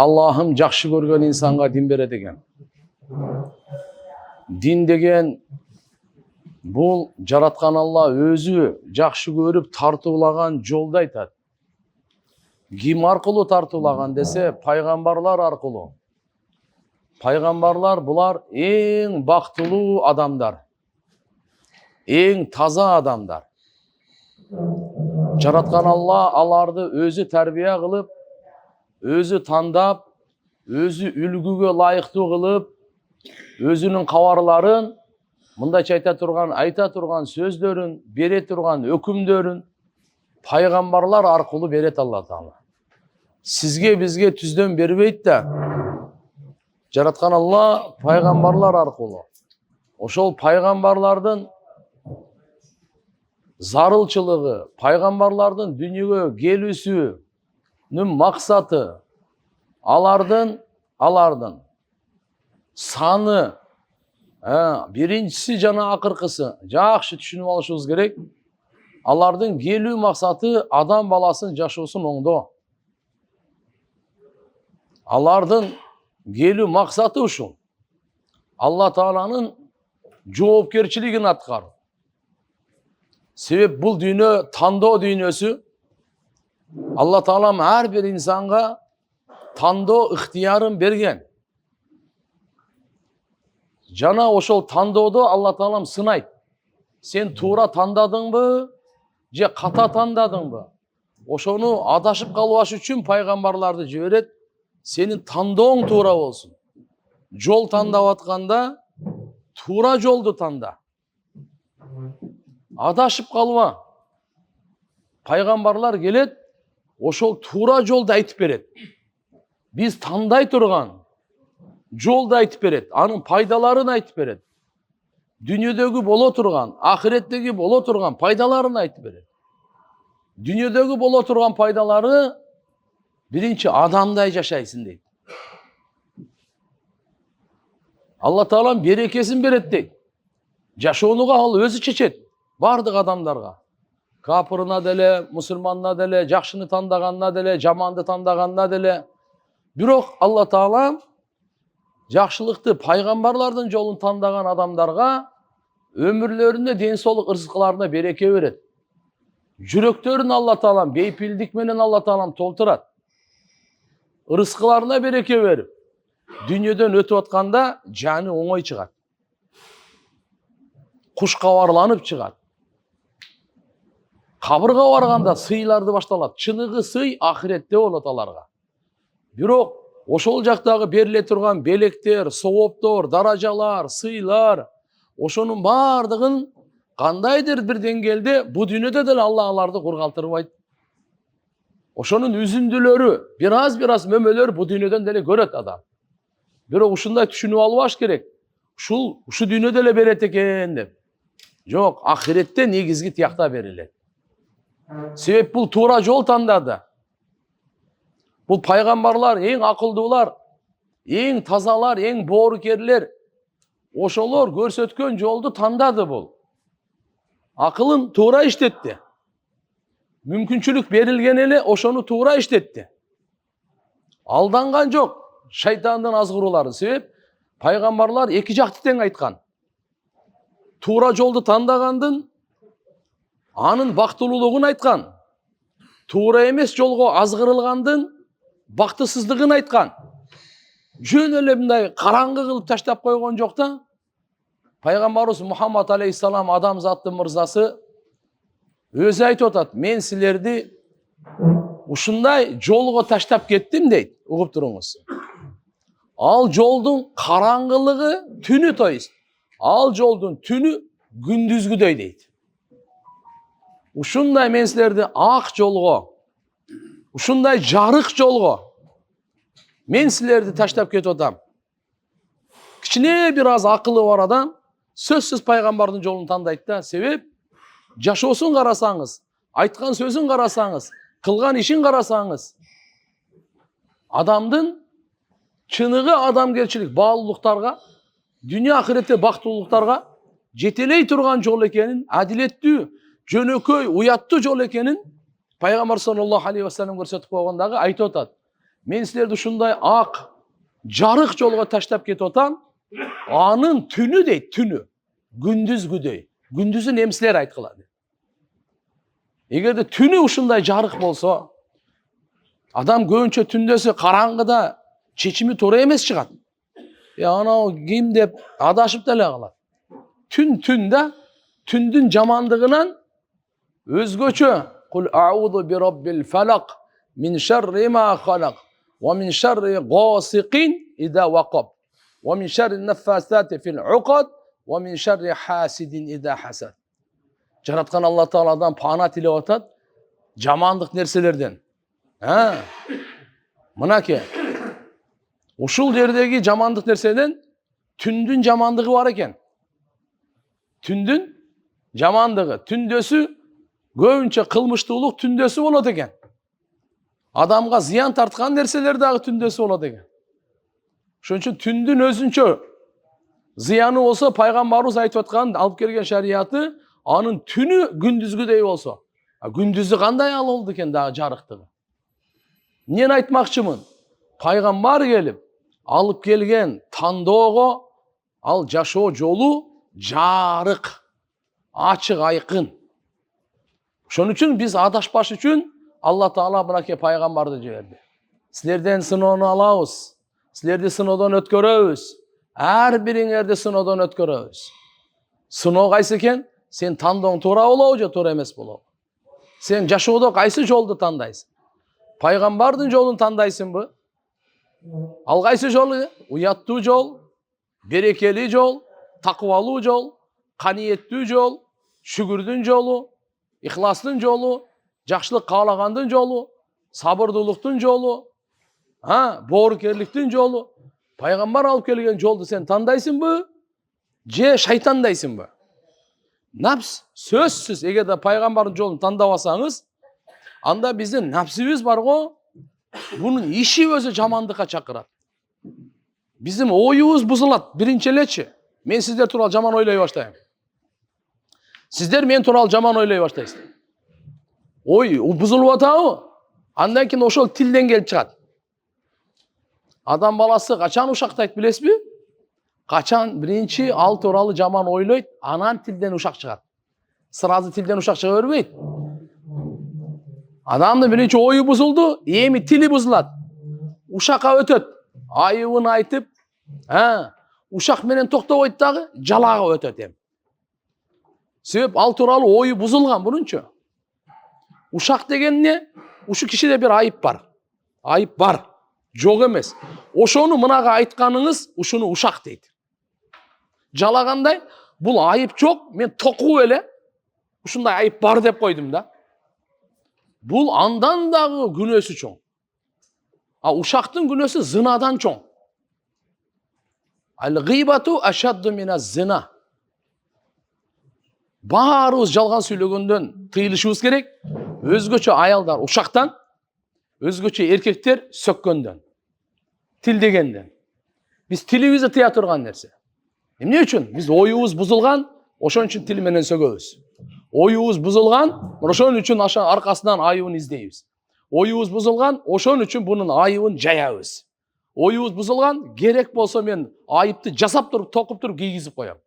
Allah'ım жақсы көрген insanға din береді екен. Din деген бұл жаратқан Алла өзі жақсы көріп тартулаған жолды айтады. Ким арқылы тартулаған десе, пайғамбарлар арқылы. Пайғамбарлар бұлар ең бақтылы адамдар, ең таза адамдар. Жаратқан Алла аларды өзі тәрбие қылып, өзі таңдап, өзі үлгіге лайықты қылып, өзінің қауарларын, мындайша айта тұрған сөздерін, бере тұрған өкімдерін пайғамбарлар арқылы береді Алла Тағала. Сізге, бізге түзден бербейді да. Жаратқан Алла пайғамбарлар арқылы. Ошол пайғамбарлардың зарылчылығы, пайғамбарлардың дүниеге келісінің мақсаты, алардың саны, биринчиси жана акыркысы жакшы түшүнүп алышыбыз керек. Алардын келүү максаты адам баласын жашоосун оңдоо. Алардын келүү максаты ушул. Алла Тааланын жоопкерчилигин аткаруу. Себеп бул дүйнө тандоо дүйнөсү. Алла Таалам ар бир инсанга тандоо ыктыярын берген. Жана ошол тандоодо Алла Таалам сынайт. Сен туура тандадыңбы, же ката тандадыңбы? Ошону адашып калбаш үчүн пайгамбарларды жиберет. Сенин тандооң туура болсун. Жол тандап атканда туура жолду танда. Адашып калба. Пайгамбарлар келет, ошол туура жолду айтып берет. Биз тандай турган жолду айтып берет, анын пайдаларын айтып берет. Дүниедегі боло турган, ахиреттеги боло турган пайдаларын айтып берет. Дүниедегі боло турган пайдалары биринчи адамдай жашайсың дейт. Алла Таалам берекесин берет дейт. Жашоонуга ал өзү чечет, бардык адамдарга. Капырына деле, мусулманына деле, жакшыны тандаганына деле, жаманды тандаганына деле. Бирок Алла Таалам жакшылыкты пайгамбарлардын жолун тандаган адамдарга өмүрлөрүнө ден соолук ырзыкыларына береке берет. Жүрөктөрүн Алла Таалам бейпилдик менен Алла Таалам толтурат. Ырзыкыларына береке берип, дүйнөдөн өтүп атканда жаны оңой чыгат. Куш кабарланып чыгат. Кабырга барганда сыйларды башталат. Чыныгы сый ахиретте болот аларга. Бирок ошол жактагы бериле турган белектер, сооптор, даражалар, сыйлар, ошонун бардыгын кандайдыр бир деңгээлде бу дүйнөдө деле Алла аларды кургалтырбайт. Ошонун үзүндүлөрү, бир аз мөмөлөр бу дүйнөдөн деле көрөт адам. Бирок ушундай түшүнүп албаш керек. Ушу дүйнөдө эле берет экен деп. Жок, ахиретте негизги тиякта берилет. Себеп бул туура жол тандады. Бұл пайғамбарлар, ең ақылдылар, ең тазалар, ең боорукерлер. Ошолор көрсөткөн жолду тандады бұл. Акылын туура иштетти. Мүмкүнчүлүк берилген эле ошону туура иштетти. Алданган жок шайтандын азгыруулары. Себеп пайгамбарлар эки жакты тең айткан. Туура жолду тандагандын анын бактылуулугун айткан. Туура эмес жолго азгырылгандын бактысыздыгын айткан. Жөн эле мындай караңгы кылып таштап койгон жок да. Пайгамбарыбыз Мухаммад алейхиссалам адамзаттын мырзасы өзү айтып атат: "Мен силерди ушундай жолго таштап кеттим" дейт. Угуп туруңуз. Ал жолдун караңгылыгы түнү тойст. Ал жолдун түнү күндүзгүдөй дейт. Ушундай мен силерди ак жолго, ушундай жарык жолго мен силерди таштап кетип атам. Кичине бир аз акылы бар адам сөзсүз пайгамбардын жолун тандайт да. Себеп жашоосун карасаңыз, айткан сөзүн карасаңыз, кылган ишин карасаңыз, адамдын чыныгы адамгерчилик, баалуулуктарга, дүйнө ахиретте бактылуулуктарга жетелей турган жол экенин, адилеттүү, жөнөкөй, уяттуу жол экенин пайгамбар саллаллаху алейхи вассалам көрсөтүп койгондагы айтып атат. Мен силерди ушундай ак, жарык жолго таштап кетип атам. Анын түнү дейт, түнү күндүзгүдөй. Күндүзүн эмсилер айткыла. Эгерде түнү ушундай жарык болсо, адам көбүнчө түндөсү караңгыда чечими туура эмес чыгат. Анау ким деп адашып деле калат. Түн да, түндүн жамандыгынан өзгөчө кул аузу би раббил фалак мин шарри ма халак ва мин шарри гасиқин иза вақаб ва мин шарри наффасати фил уқад ва мин шарри хасидин иза хасад. Жараткан Алла Тааладан пана тилеп атат жамандык нерселерден. Мынаке. Ушул жердеги жамандык нерседен түндүн жамандыгы бар экен. Түндүн жамандыгы, түндөсү көбүнчө кылмыштуулук түндөсү болот экен. Адамга зыян тарткан нерселер дагы түндөсү болот экен. Ошон үчүн түндүн өзүнчө зыяны болсо, пайгамбарыбыз айтып аткан, алып келген шарияты, анын түнү күндүзгүдөй болсо. Күндүзү кандай ал болду экен дагы жарыктыгы. Мен айтмакчымын, пайгамбар келип алып келген тандоого ал жашоо жолу жарык, ачык, айкын. Ошон үчүн биз адашпаш үчүн Алла Таала мынакей пайгамбарды жиберди. Силерден сыноону алабыз. Силерди сыноодон өткөрөбүз. Ар бириңерди сыноодон өткөрөбүз. Сыноо кайсы экен? Сен тандооң туура болобу же туура эмес болобу? Сен жашоодо кайсы жолду тандайсың? Пайгамбардын жолун тандайсыңбы? Ал кайсы жолу? Уяттуу жол, берекелүү жол, такыбалуу жол, каниеттүү жол, шүгүрдүн жолу, ихластын жолу, жакшылык каалагандын жолу, сабырдуулуктун жолу, боорукерликтин жолу. Пайгамбар алып келген жолду сен тандайсыңбы? Же шайтандайсыңбы? Напс сөзсүз, эгерде пайгамбардын жолун тандабасаңыз, анда биздин напсибиз барго, бунун иши өзү жамандыкка чакырат. Биздин оюбуз бузулат. Биринчи элечи, мен сиздер тууралуу жаман ойлой баштайм. Сиздер мен тууралуу жаман ойлой баштайсыздар. Ой, бузулуп атабы? Андан кийин ошол тилден келип чыгат. Адам баласы качан ушактайт билесизби? Качан биринчи ал тууралуу жаман ойлойт, анан тилден ушак чыгат. Сразу тилден ушак чыга бербейт. Адамдын биринчи ою бузулду, эми тили бузулат. Ушакка өтөт. Айыбын айтып, ушак менен токтобойт дагы, жалаага өтөт эми. Себеп ал тууралуу ою бузулган бурунчу. Ушак деген эмне? Ушу кишиде бир айып бар. Айып бар. Жок эмес. Ошону мынага айтканыңыз ушуну ушак дейт. Жалагандай, бул айып жок, мен токуп эле ушундай айып бар деп койдум да. Бул андан дагы күнөөсү чоң. Ушактын күнөөсү зынадан чоң. Ал-гыйбату ашадду мина-зина. Баарыбыз жалган сүйлөгөндөн тыйылышыбыз керек. Өзгөчө аялдар ушактан, өзгөчө эркектер сөккөндөн, тилдегенден. Биз тилибизди тыя турган нерсе. Эмне үчүн? Биз оюбуз бузулган, ошон үчүн тил менен сөгөбүз. Оюбуз бузулган, ошон үчүн аркасынан айыбын издейбиз. Оюбуз бузулган, ошон үчүн бунун айыбын жаябыз. Оюбуз бузулган, керек болсо мен айыпты жасап туруп, токуп туруп кийгизип коям.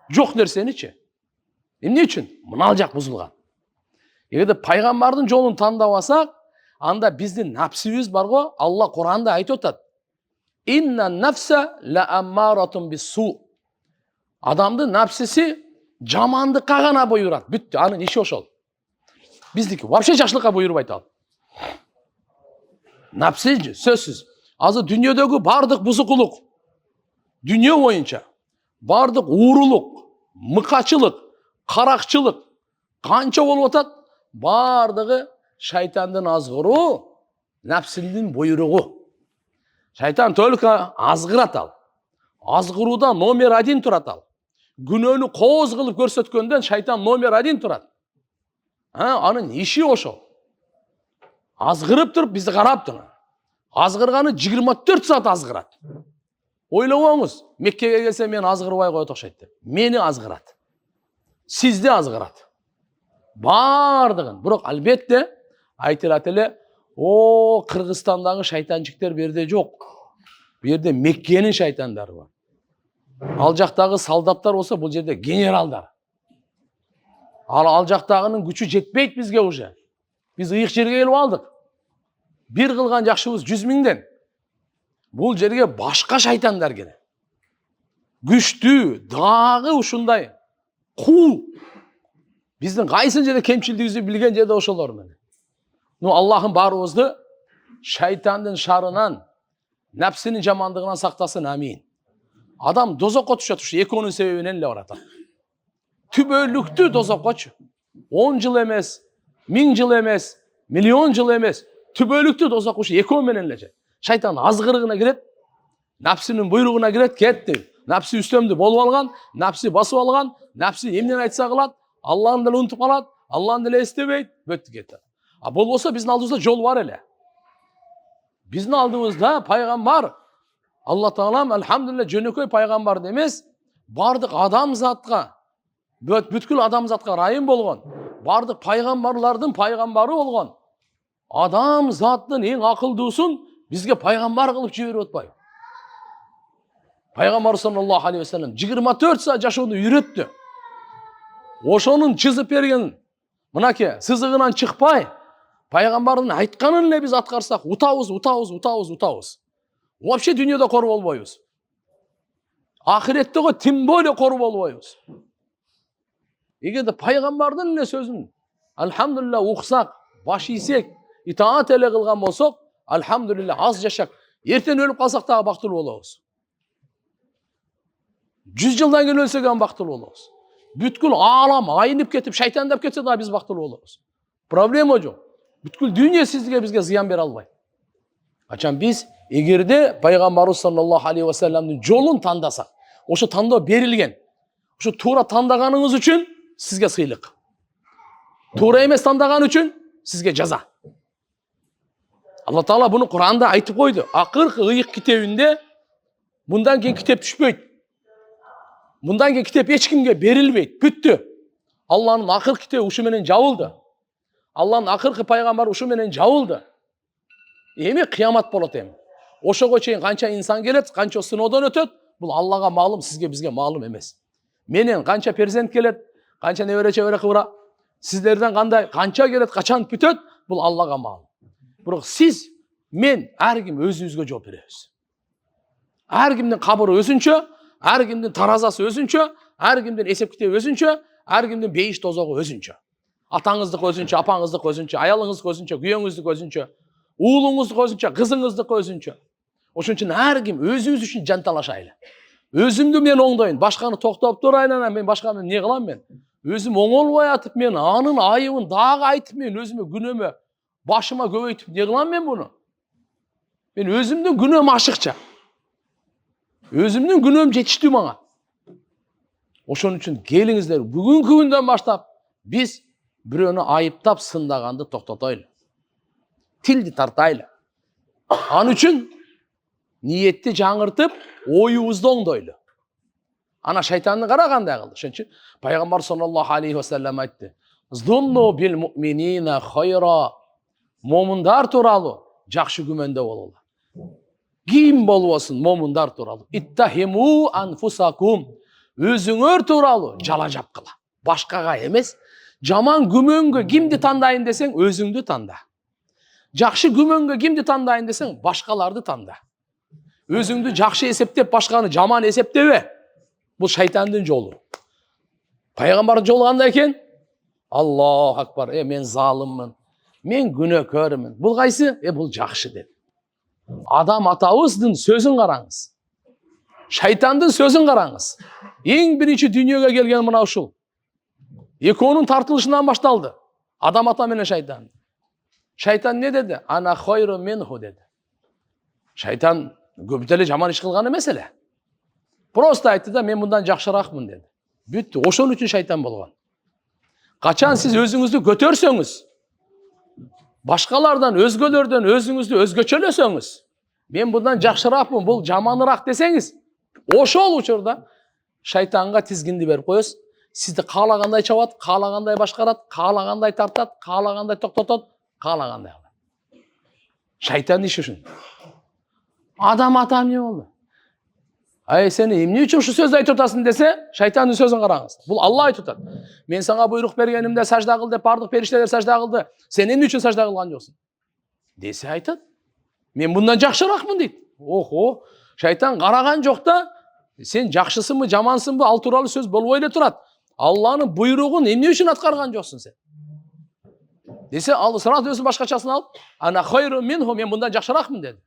Жок нерсеничи. Эмне үчүн? Мына жак бузулган. Эгерде пайгамбардын жолун тандабасак, анда биздин напсибиз барго, Алла Куранда айтып атат. Инна нафса ла аммаратун бис-су. Адамдын напсиси жамандыкка гана буйрат. Бүттү, анын иши ошол. Биздики вообще жакшылыкка буйрубайт ал. Напси сөзсүз. Азыр дүйнөдөгү бардык бузукулук, дүйнө боюнча бардык уурулук, мыкачылык, каракчылык канча болуп атат? Бардыгы шайтандын азгыруу, напсинин буйругу. Шайтан только азгырат ал. Азгырууда номер 1 турат ал. Күнөөнү кооз кылып көрсөткөндөн шайтан номер 1 турат. Анын иши ошол. Азгырып туруп бизди карап туруп. Азгырганы 24 саат азгырат. Ойлобоңуз, Меккеге келсе мен азгырбай коет окшойт деп. Мени азгырат. Сизди азгырат. Бардыгын. Бирок албетте айтылат эле, O Kırgızstandагы шайтанчиктер берде жоқ. Берде Меккенин шайтандары бар. Ал жақтағы солдаттар болса, бұл жерде генералдар. Ал жақтағының күчі жетпейді бізге уже. Біз ыйык жерге келіп алдық. Bir кылган жакшыбыз 100 миңден. Бұл жерге башка шайтандар келет. Күчтүү, дагы ушундай кул. Биздин кайсы жерде кемчилдигибизди билген жерде ошолор менен. Аллахым барыбызды шайтандын шарынан, нәпсинин жамандыгынан сактасын, амин. Адам дозокко түшөт, ушу экөөнүн себебинен эле барат. Түбөлүктүү дозоккочу. 10 жыл эмес, 1000 жыл эмес, миллион жыл эмес, түбөлүктүү дозок ушу экөө менен эле. Шайтан азгырыгына кирет, нәпсинин буйругуна кирет, кетти. Нәпси үстөмдү болуп алган, нәпси басып алган, нәпси эмнени айтса кылат, Аллахын деле унутуп калат, Аллахын деле эстебейт, бөттү кетти. А болбосо биздин алдыбызда жол бар эле. Биздин алдыбызда пайгамбар, Алла Таалам алхамдулилlah жөнөкөй пайгамбар эмес, бардык адамзатка, бүткүл адамзатка райым болгон, бардык пайгамбарлардын пайгамбары болгон, адамзаттын эң акылдуусун бизге пайгамбар кылып жиберип атпайбы? Пайгамбар саллаллаху алейхи ва саллям 24 саат жашоону үйрөттү. Ошонун чызып берген мынакей сызыгынан чыкпай, пайгамбардын айтканын эле биз аткарсак, утабыз. Вообще дүйнөдө кор болбойбуз. Ахиреттеги тим более кор болбойбуз. Эгерде пайгамбардын эле сөзүн алхамдулилlah уксак, баш ийсек, итаат эле кылган болсок, алхамдулилlah аз жашак, эртең өлүп калсак дагы бактылуу болобуз. 100 жылдан кийин өлсөк дагы бактылуу болобуз. Бүткүл алам айнып кетип, шайтандап кетсе дагы биз бактылуу болобуз. Проблема жок. Бүткүл дүйнө бизге зыян бере албайт. Качан биз эгерде пайгамбарыбыз саллаллаху алейхи ва салламдын жолун тандасак, ошо тандоо берилген. Ошо туура тандаганыңыз үчүн сизге сыйлык. Туура эмес тандаган үчүн сизге жаза. Алла Таала буну Куранда айтып койду. Акыркы ыйык китебинде мындан кийин китеп түшпөйт. Мындан кийин китеп эч кимге берилбейт. Бүттү. Алланын акыркы китеби ушу менен жабылды. Алланын акыркы пайгамбары ушу менен жабылды. Эми кыямат болот эми. Ошого чейин канча инсан келет, канча сыноодон өтөт, бул Аллага маалым, сизге бизге маалым эмес. Менен канча перзент келет, канча небере чебере кыбыра, сиздерден кандай, канча келет, качан бүтөт, бул Аллага маалым. Бирок сиз, мен, ар ким өзүбүзгө жооп беребиз. Ар кимдин кабыры өзүнчө, ар кимдин таразасы өзүнчө, ар кимдин эсеп китеби өзүнчө, ар кимдин бейиш тозогу өзүнчө. Атаңыздык өзүнчө, апаңыздык өзүнчө, аялыңыздык өзүнчө, күйөөңүздүк өзүнчө, уулуңуздук өзүнчө, кызыңыздык өзүнчө. Ошон үчүн ар ким өзүбүз үчүн жанталашайлы. Өзүмдү мен оңдойн, башканы токтоп турайын, мен башканы эмне кылам мен? Өзүм оңолбой атып, мен анын айыбын дагы айтып, мен өзүмө күнөөмө башыма көбөйтүп, эмне кылам мен буну? Мен өзүмдүн күнөөм ашыкча. Өзүмдүн күнөөм жетиштүү мага. Ошон үчүн келиңиздер, бүгүнкү күндөн баштап биз бирөөнү айыптап сындаганды токтотойлу. Тилди тартайлы. Ан үчүн ниетти жаңыртып, оюбузду оңдойлу. Ана шайтанды кара кандай кылды. Ошон үчүн пайгамбар саллаллаху алейхи ва саллям айтты: "Зунну бил муъминина хайра." Момундар тууралуу жакшы күмөндө бололу. Ким болбосун момундар тууралуу. Иттахиму анфусакум. Өзүңөр тууралуу жала жапкыла. Башкага эмес. Жаман күмөнгө кимди тандайын десең, өзүңдү танда. Жакшы күмөнгө кимди тандайын десең, башкаларды танда. Өзүңдү жакшы эсептеп, башканы жаман эсептебе. Бул шайтандын жолу. Пайгамбардын жолу кандай экен? Аллаху акбар. Мен залыммын. Мен күнөөкөрмүн. Бул кайсы? Бул жакшы деп. Адам атабыздын сөзүн караңыз. Шайтандын сөзүн караңыз. Эң биринчи дүйнөгө келген мына ушул. Экөөнүн тартылышынан башталды. Адам ата менен шайтан. Шайтан не dedi? Ана хойру минху dedi. Шайтан көп деле жаман иш кылган эмес эле. Просто айтты да, мен мындан жакшыракмын dedi. Бүттү. Ошон үчүн шайтан болгон. Качан сиз өзүңүздү көтөрсөңүз, башкалардан, өзгөлөрдөн өзүңүздү өзгөчөлөсөңүз, мен мындан жакшыракмын, бул жаманыраак десеңиз, ошол учурда шайтанга тизгинди берип коесуз. Сизди каалагандай чабат, каалагандай башкарат, каалагандай тартат, каалагандай токтотот, каалагандай кылат. Шайтан işi үшін. Адам ата не болды? Сен эмне үчүн ушу сөздү айтып атасың десе, шайтандын сөзүн караңыз. Бул Алла айтып атат. Мен сага буйрук бергенимде сажда кыл деп бардык периштелер сажда кылды. Сен эмне үчүн сажда кылган жоксуң? Десе айтат. Мен мындан жакшыракмын дейт. Охо, шайтан караган жок да, сен жакшысыңбы, жамансыңбы, ал тууралуу сөз болбой эле турат. Алланын буйругун эмне үчүн аткарган жоксуң сен? Десе, ал сразу өзүн башкачасын алып, ана хайру минху, мен мындан жакшыракмын деди.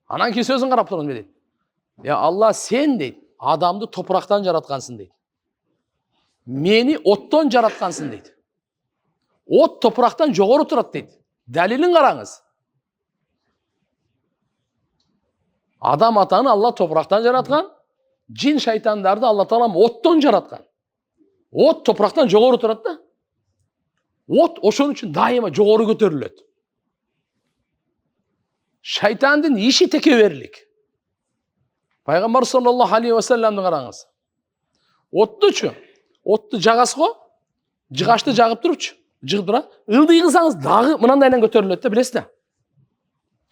Анан кийин сөзүн карап турган дейт. Алла сен дейт, адамды топурактан жараткансың дейт. Мени оттон жараткансың дейт. От топурактан жогору турат дейт. Далилин караңыз. Адам атаны Алла топурактан жараткан, жин шайтандарды Алла Таалам оттон жараткан. От топурактан жогору турат да. От ошон үчүн дайыма жогору көтөрүлөт. Шайтандын иши текеберлик. Пайгамбар саллаллаху алейхи ва салламды караңыз. Оттучу, отту жагасыз го, жыгачты жагып турупчу, жыгып тура, ылдый кылсаңыз дагы мынандайдан көтөрүлөт да, билесиз да?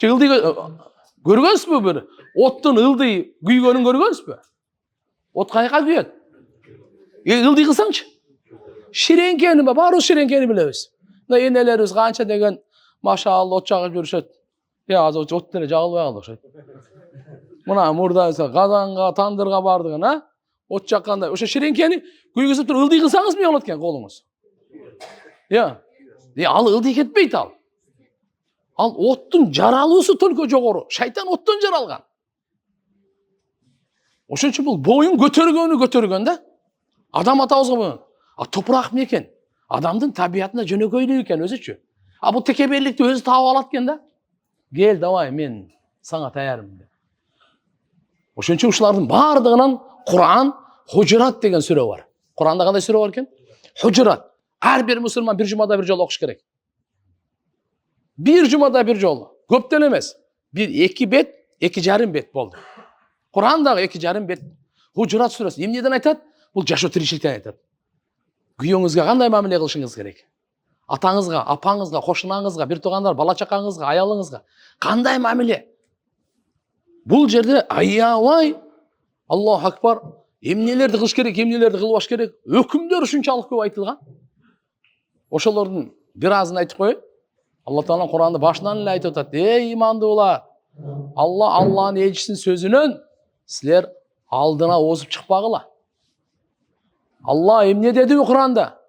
Ылдый көргөнсүзбү бир? Оттун ылдый күйгөнүн көргөнсүзбү? От кайка күйөт? Ылдый кылсаңчы? Ширеңкени баарыбыз ширеңкени билебиз. Мына энелерибиз канча деген машалла от жагып жүрүшөт. Азыр от деле жагылбай калды окшойт. Мына мурда казанга, тандырга бардыгын, от жакканда, ошо ширеңкени күйгүзүп туруп ылдый кылсаңыз эмне болот экен колуңуз? Ал ылдый кетпейт ал. Ал оттун жаралуусу только жогору. Шайтан оттон жаралган. Ошон үчүн бул боюн көтөргөн да. Адам атабызга боюн. Топурак эмне экен? Адамдын табиятында жөнөкөйлүк экен өзүчү. Бул текеберликти өзү таап алат экен да. Кел, давай, мен сага таярмын. Ошон үчүн ушулардын бардыгынан Кур'ан Хужурат деген сүрө бар. Кур'анда кандай сүрө бар экен? Хужурат. Ар бир мусулман бир жумада бир жолу окуш керек. Бир жумада бир жолу. Көп деле эмес. Бир 2 бет, 2,5 бет болду. Кур'андагы 2,5 бет. Хужурат сүрөсү эмнеден айтат? Бул жашоо тиричиликтен айтат. Күйөөңүзгө кандай мамиле кылышыңыз керек? Атаңызга, апаңызга, кошунаңызга, бир туугандар, бала чакаңызга, аялыңызга кандай мамиле? Бул жерде аябай Аллаху акбар, эмнелерди кылыш керек, эмнелерди кылбаш керек, өкүмдөр ушунчалык көп айтылган. Ошолордун бир азын айтып коеюн. Алла Таала Кур'анды башынан эле айтып атат: "Эй имандуулар, Алланын элчисинин сөзүнөн силер алдына озуп чыкпагыла." Алла эмне дедиби Кур'анда?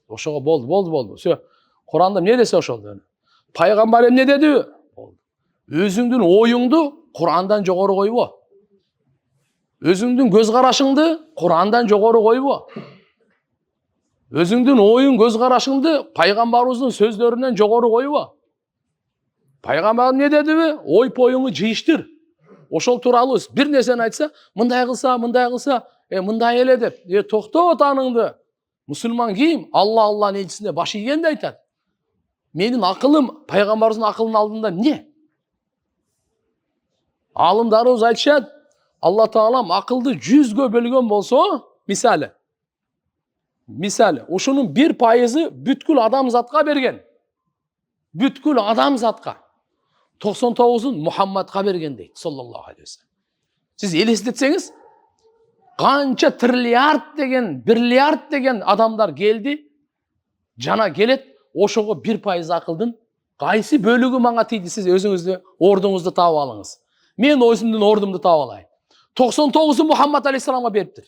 Ошого болду. Всё. Кур'анда эмне десе ошол. Пайгамбар эмне дедиби? Болду. Өзүңдүн оюңду Кур'андан жогору койбо. Өзүңдүн көз карашыңды Кур'андан жогору койбо. Өзүңдүн оюң, көз карашыңды пайгамбарыбыздын сөздөрүнөн жогору койбо. Пайгамбар эмне дедиби? Ой поюңду жыйыштыр. Ошол тууралуу бир нерсени айтса, мындай кылса, мындай эле деп, токто таныңды. Мусулман ким? Алланын элчисине баш ийгенде айтат. Менин акылым пайгамбарыбыздын акылынын алдында эмне? Алымдарыбыз айтышат, Алла Таалам акылды 100гө бөлгөн болсо, мисалы, ушунун 1% бүткүл адамзатка берген. Бүткүл адамзатка. 99-ун Мухаммадка берген дейт, саллаллаху алейхи ва саллям. Сиз элестетсеңиз, канча триллиард деген, бирлиард деген адамдар келди, жана келет, ошого 1% акылдын кайсы бөлүгү мага тийди, сиз өзүңүздү ордуңузду таап алыңыз. Мен өзүмдүн ордумду таап алайын. 99-ун Мухаммад алейхиссаламга бериптир.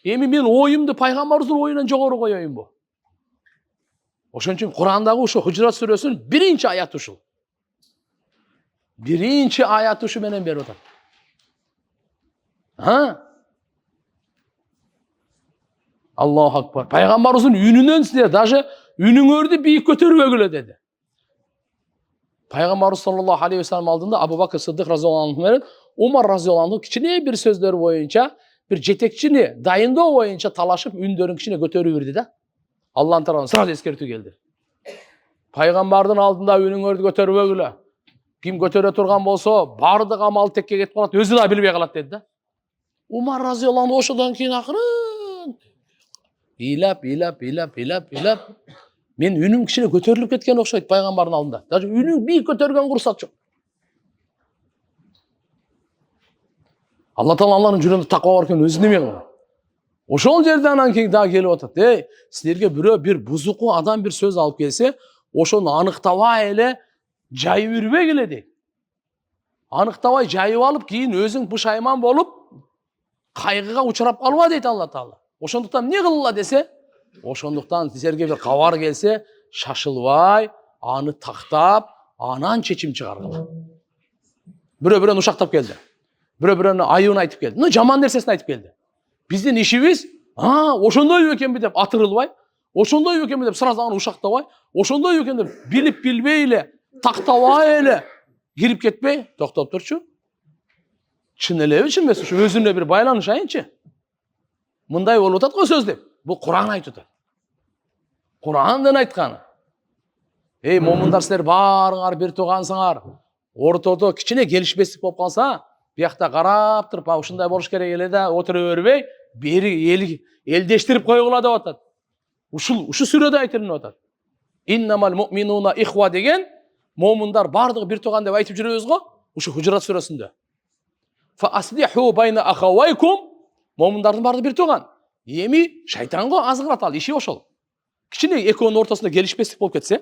Эми мен оюмду пайгамбарыбыздын оюнан жогору коёюнбу? Ошон үчүн Кур'андагы ушу Хужурат сүрөсүнүн биринчи аяты ушул. Биринчи аяты ушу менен берип атат. Аллаху акбар. Пайгамбарыбыздын үнүнөн силер даже үнүңөрдү бийик көтөрбөгүлө деди. Пайгамбарыбыз саллаллаху алейхи ва саллям алдында Абу Бакр Сыддык разияллаху анху менен Умар разияллаху анху кичине бир сөздөр боюнча, бир жетекчини дайындоо боюнча талашып, үндөрүн кичине көтөрүп бирди да. Алланын тарабынан сразу эскертүү келди. Пайгамбардын алдында үнүңөрдү көтөрбөгүлө. Ким көтөрө турган болсо, бардык амал текке кетип калат, өзү да билбей калат деди да. Умар разияллаху анху ошондон кийин акырын Мен үнім кішкене көтеріліп кеткен оқшайды пайғамбардың алдында. Даже үнің биік көтерген құрсат жоқ. Алла Тағала Алланың жүрегінде тақуа бар екенін өзі демей қылған. Ошол жерде анан кейін дағы келіп отыр. Сіздерге бирөө бир бузуку адам бир сөз алып келсе, ошону анықтабай эле жайып жүрбей келе дейт. Анықтабай жайып алып, кейін өзүң пушайман болуп, кайгыга учурап калба дейт Алла Тағала. Ошондуктан эмне кылгыла десе, ошондуктан силерге бир кабар келсе, шашылбай, аны тактап, анан чечим чыгаргыла. Бирөө-бирөөнү ушактап келди. Бирөө-бирөөнү айыбын айтып келди. Жаман нерсесин айтып келди. Биздин ишибиз, ошондой экенби деп атырылбай, ошондой экенби деп сразу аны ушактабай, ошондой экен деп билип билбей эле, тактабай эле кирип кетпей, токтоп турчу. Чын элеби, чын эмеси, ушу өзүнө бир байланыш айынчы. Мындай болуп атат го сөз деп. Бул Кур'ан айтып атат. Кур'андын айтканы. Момундар, силер баарыңар бир туугансыңар. Ортодо кичине келишпестик болуп калса, биякта карап туруп, ушундай болуш керек эле да, отура бербей, бери элдештирип койгула деп атат. Ушу сүрөдө айтылып атат. Иннамал муъминуна ихва деген, момундар бардыгы бир тууган деп айтып жүрөбүз го, ушу Хужурат сүрөсүндө. Фа аслиху байна ахавайкум, момундардын бардыгы бир тууган. Эми шайтанго азгыратал, иши ошол. Кичине экөөнүн ортосунда келишпестик болуп кетсе,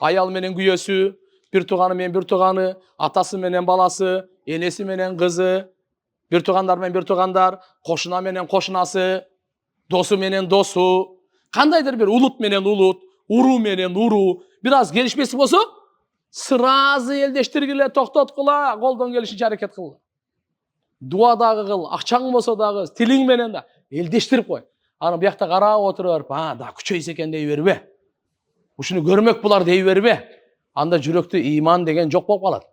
аял менен күйөөсү, бир тууганы менен бир тууганы, атасы менен баласы, энеси менен кызы, бир туугандар менен бир туугандар, кошуна менен кошунасы, досу менен досу, кандайдыр бир улут менен улут, уруу менен уруу, бир аз келишпестик болсо, сразу элдештиргиле, токтоткула, колдон келишинче аракет кылгыла. Дуа дагы кыл, акчаң болсо дагы, тилиң менен да элдештирип кой. Аны биякта карап отуруп, да күчөйсө экен дей бербе. Ушуну көрмөк булар дей бербе. Анда жүрөктө иман деген жок болуп калат.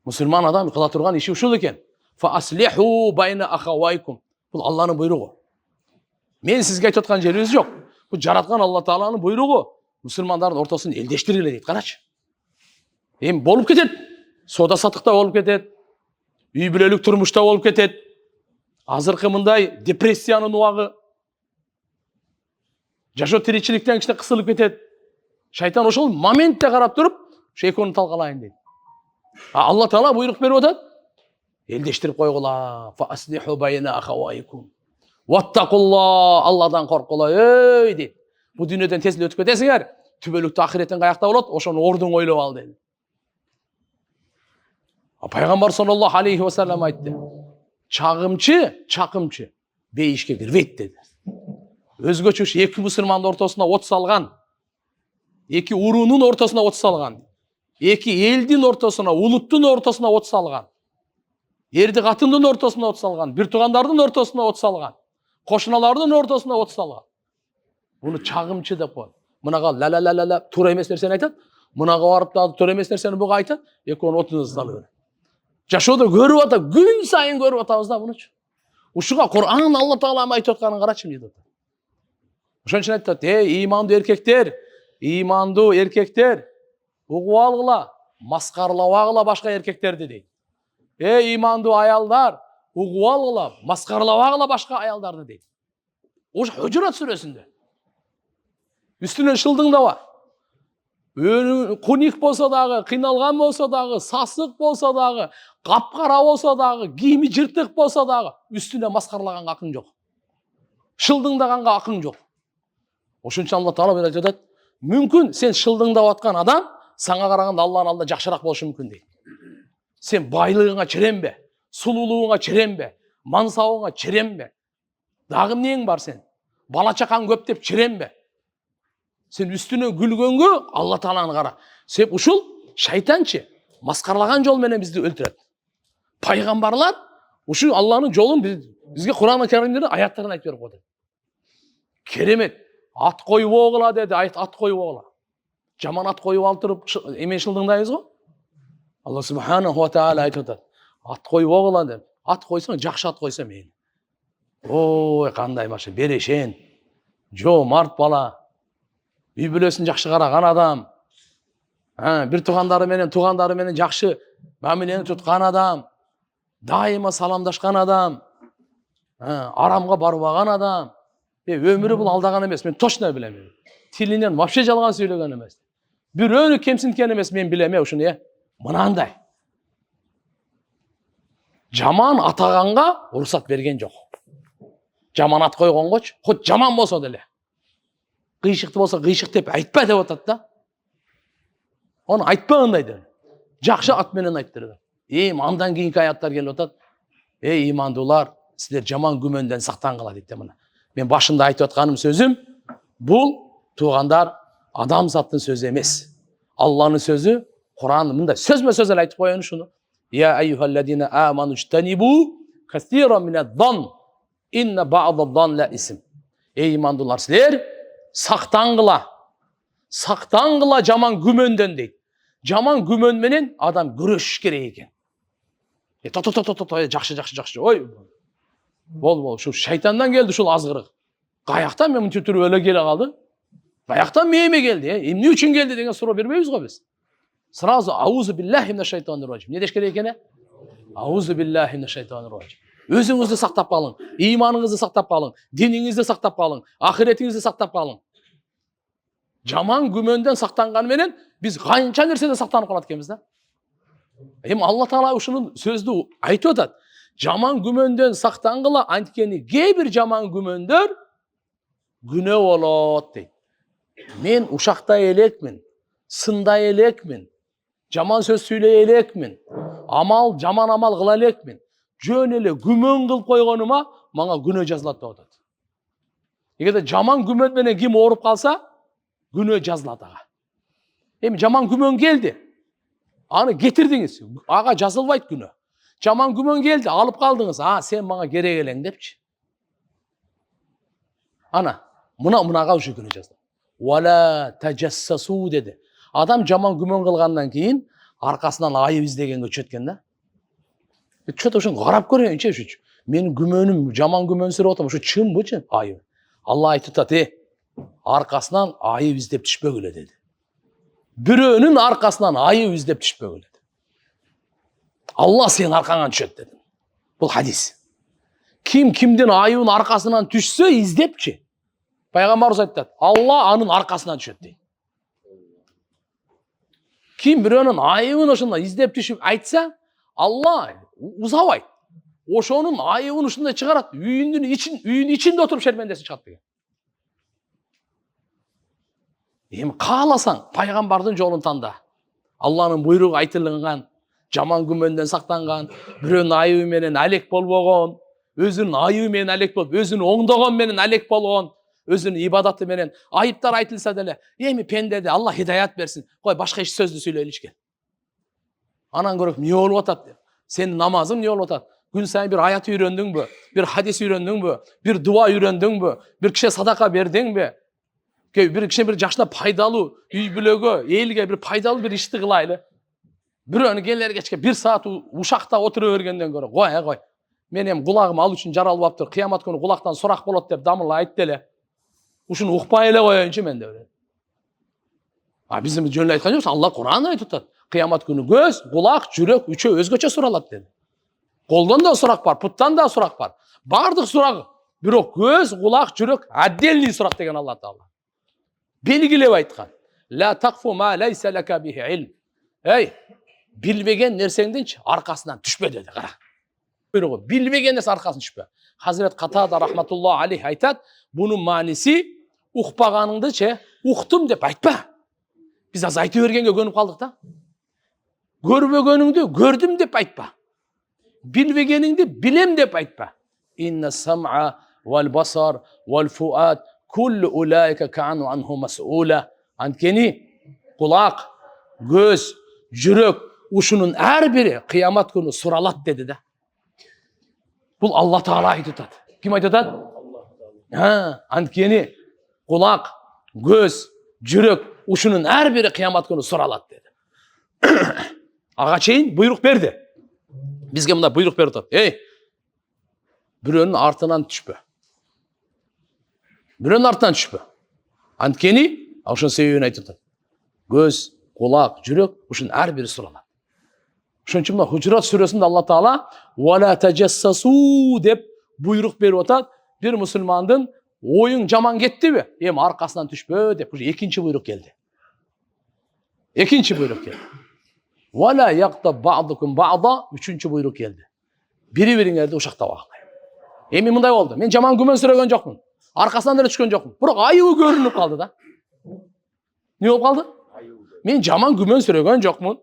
Мусулман адам кыла турган иши ушул экен. Фа аслиху байна ахавайкум. Бул Алланын буйругу. Мен сизге айтып аткан жерибиз жок. Бул жараткан Алла Тааланын буйругу. Мусулмандардын ортосун элдештиргиле дейт. Карачы. Эми болуп кетет. Соода саттыкта болуп кетет. Үй бүлөлүк турмушта болуп кетет. Азыркы мындай депрессиянын убагы. Жашоо тиричиликтен кичине кысылып кетет. Шайтан ошол моментте карап туруп, ушу экөөнү талкалайын дейт. Алла Таала буйрук берип атат. Элдештирип койгула. Фа аслиху байна ахавайкум. Ваттакулла, Алладан коркула, дейт. Бу дүйнөдөн тез эле өтүп кетесиңер. Түбөлүктө ахиреттен каякта болот, ошону ордуң ойлоп ал дейт. Пайгамбар саллаллаху алейхи ва саллям айтты. Чакымчы бейишке кирбейт деди. Өзгөчө эки мусулмандын ортосуна от салган, эки уруунун ортосуна от салган, эки элдин ортосуна, улуттун ортосуна от салган, эрди катындын ортосуна от салган, бир туугандардын ортосуна от салган, кошуналардын ортосуна от салган. Буну чагымчы деп коет. Мынага ла туура эмес нерсени айтат, мынага барып да туура эмес нерсени буга айтат, экөөнү отуна салып берет. Жашоодо көрүп атат, күн сайын көрүп атабыз да мунучу. Ушуга Кур'ан Алла Таала айтып атканын карачы дейт. Ошон үчүн айтат, имандуу эркектер, угуп алгыла, маскаралабагыла башка эркектерди дейт. Имандуу аялдар, угуп алгыла, маскаралабагыла башка аялдарды дейт. Ош Хужурат сүрөсүндө. Үстүнөн шылдыңдаба. Куник болсо дагы, кыйналган болсо дагы, сасык болсо дагы, капкара болсо дагы, кийими жыртык болсо дагы, үстүнө маскаралаганга акың жок. Шылдыңдаганга акың жок. Ошон үчүн Алла Таала айтып атат, мүмкүн сен шылдыңдап аткан адам сага караганда Алланын алдында жакшыраак болушу мүмкүн дейт. Сен байлыгыңа черенбе, сулуулугуңа черенбе, мансабыңа черенбе. Дагы эмнең бар сен? Бала чакаң көп деп черенбе. Сен үстүнө күлгөнгө Алла Тааланы кара. Себеп ушул шайтанчы маскаралаган жол менен бизди өлтүрөт. Пайгамбарлар ушу Алланын жолун бизге Кур'ан-ы Каримде аяттарын айтып берип коет. Керемет. Ат коюп огула деди, ат коюп огула. Жаман ат коюп алып туруп эме шылдыңдайбыз го? Алла субханаху ва таала айтып атат. Ат коюп огула деп. Ат койсоң, жакшы ат койсо мейли. Ой, кандай машина, берешен. Жомарт бала. Үй бүлөсүн жакшы караган адам. Бир туугандары менен жакшы мамилени туткан адам. Дайыма саламдашкан адам. Арамга барбаган адам. Өмүрү бул алдаган эмес, мен точно билем. tilinden вообще жалган сөйлеген эмес. Бирөөнү кемсинткен эмес, мен билем ушуну, мынандай. Жаман атаганга уруксат берген жок. Жаман ат койгонгочу, хоть жаман болсо деле. Кыйшыкты болсо кыйшык деп айтпа деп атат да. Onu айтпагандай деп. Жакшы ат менен айттырды. Андан кийинки аяттар келип атат. Имандуулар, силер жаман күмөндөн сактангыла дейт мына. Мен башында айтып атканым сөзүм, бул туугандар адамзаттын сөзү эмес. Алланын сөзү, Кур'ан мындай сөзмө-сөз эле айтып коеюн ушуну. Я айюхалладина аману жтанибу касиран минад-дан инна ба'дад-дан ла исм. Имандуулар, силер сактангыла. Сактангыла жаман күмөндөн дейт. Жаман күмөн менен адам күрөшүш керек экен. Жакшы. Ой. Бол. Ушул шайтандан келди ушул азгырык. Каяктан мен мынча түрүп эле келе калды? Каяктан мээме келди? Эмне үчүн келди деген суроо бербейбиз го биз. Сразу аузу биллахи минаш шайтанир раджим. Не деш керек экен? Аузу биллахи минаш шайтанир раджим. Өзүңүздү сактап калың, ыйманыңызды сактап калың, диниңизди сактап калың, ахиретиңизди сактап калың. Жаман күмөндөн сактанганы менен биз канча нерседен сактанып калат экенбиз да. Алла Таала ушунун сөздү айтып атат. Жаман күмөндөн сактангыла, анткени кээ бир жаман күмөндөр күнөө болот дейт. Мен ушактай элекмин, сындай элекмин, жаман сөз сүйлөй элекмин, жаман амал кыла элекмин. Жөн эле күмөн кылып койгонума мага күнөө жазылат деп атат. Эгерде жаман күмөн менен ким ооруп калса, күнөө жазылат ага. Жаман күмөн келди. Аны кетирдиңиз. Ага жазылбайт күнөө. Жаман күмөн келди, алып калдыңыз. Сен мага керек элең депчи. Мынага ушу күнөө жазылат. Вала тажассасу деди. Адам жаман күмөн кылгандан кийин аркасынан айып издегенге өчөт экен да. Чөтө ошону карап көрөйүнчү ушучу. Менин күмөнүм жаман күмөн сүрүп атам, ушу чынбычы? Айып. Алла айтып атат, аркасынан айып издеп түшпөгүлө деди. Бирөөнүн аркасынан айып издеп түшпөгүлө деди. Алла сенин аркаңан түшөт деди. Бул хадис. Ким кимдин айыбын аркасынан түшсө издепчи. Пайгамбарыбыз айтат, Алла анын аркасынан түшөт дейт. Ким бирөөнүн айыбын ошондой издеп түшүп айтса, Алла узабайт. Ошонун айыбын ушундай чыгарат. Үйүнүн ичинде отуруп шермендеси чыгат деген. Кааласаң пайгамбардын жолун танда. Алланын буйругу айтылган, жаман күмөндөн сактанган, бирөөнүн айыбы менен алек болбогон, өзүнүн айыбы менен алек болуп, өзүнүн оңдогон менен алек болгон, өзүнүн ибадаты менен айыптар айтылса деле, пендеде Алла хидаят берсин. Кой башка эч сөздү сүйлөйлүчкө. Анан көрөк эмне болуп атат деп. Сенин намазың эмне болуп атат? Күн сайын бир аят үйрөндүңбү? Бир хадис үйрөндүңбү? Бир дуа үйрөндүңбү? Бир кишиге садака бердиңби? Бир киши бир жашына пайдалуу үй бүлөгө, элге бир пайдалуу бир ишти кылайлы. Бирөөнү келер кечке 1 саат ушакта отура бергенден көрө, кой. Мен кулагым ал үчүн жаралып аптыр. Кыямат күнү кулактан сурак болот деп дамыла айтты эле. Ушуну укпай эле коеюнчу мен деп эле. Биздин жөнүндө айткан жокпуз, Алла Кур'анда айтып атат. Кыямат күнү көз, кулак, жүрөк үчөө өзгөчө суралат деди. Колдон да сурак бар, буттан да сурак бар. Бардык сурак, бирок көз, кулак, жүрөк отдельный сурак деген Алла Таала. Белгилеп айткан. Ла тaqfu ма лайса лака бихи илм. Билбеген нерсеңдинчи аркасынан түшпө деди, кара. Буйругу, билбеген нерсе аркасынан түшпө. Хазрет Катада рахматуллаху алейх айтат, бунун мааниси укпаганыңды уктум деп айтпа. Биз аз айтып бергенге көнүп калдык да. Көрбөгөнүңдү көрдүм деп айтпа. Билбегениңди билем деп айтпа. Инна сам'a вал басар вал фуат kullu ulaika kanu anhu mas'ula. Анткени кулак, көз, жүрөк ушунун ар бири кыямат күнү суралат деди да. Бул Алла Таала айтып атат. Ким айтып атат? Анткени кулак, көз, жүрөк ушунун ар бири кыямат күнү суралат деди. Ага чейин буйрук берди. Бизге мындай буйрук берип атат. Бирөөнүн артынан түшпө. Бирөөнүн артынан түшпө. Анткени ошон себебин айтып атат. Көз, кулак, жүрөк ушунун ар бири суралат. Ошон үчүн мына Хужурат сүрөсүндө Алла Таала «Вала тажассасу» деп буйрук берип атат. Бир мусулмандын Oyun жаман кеттиби? Эми аркасынан түшпө деп уже экинчи буйрук келди. Экинчи буйрук келди. Вала яктаб ба'дукум ба'да, үчүнчү буйрук келди. Бири-бириңерди ушактабагыла. Эми мындай болду. Мен жаман күмөнсүрөгөн жокмун. Аркасынан эле түшкөн жокмун. Бирок айыбы көрүнүп калды да. Не болуп калды? Мен жаман күмөнсүрөгөн жокмун.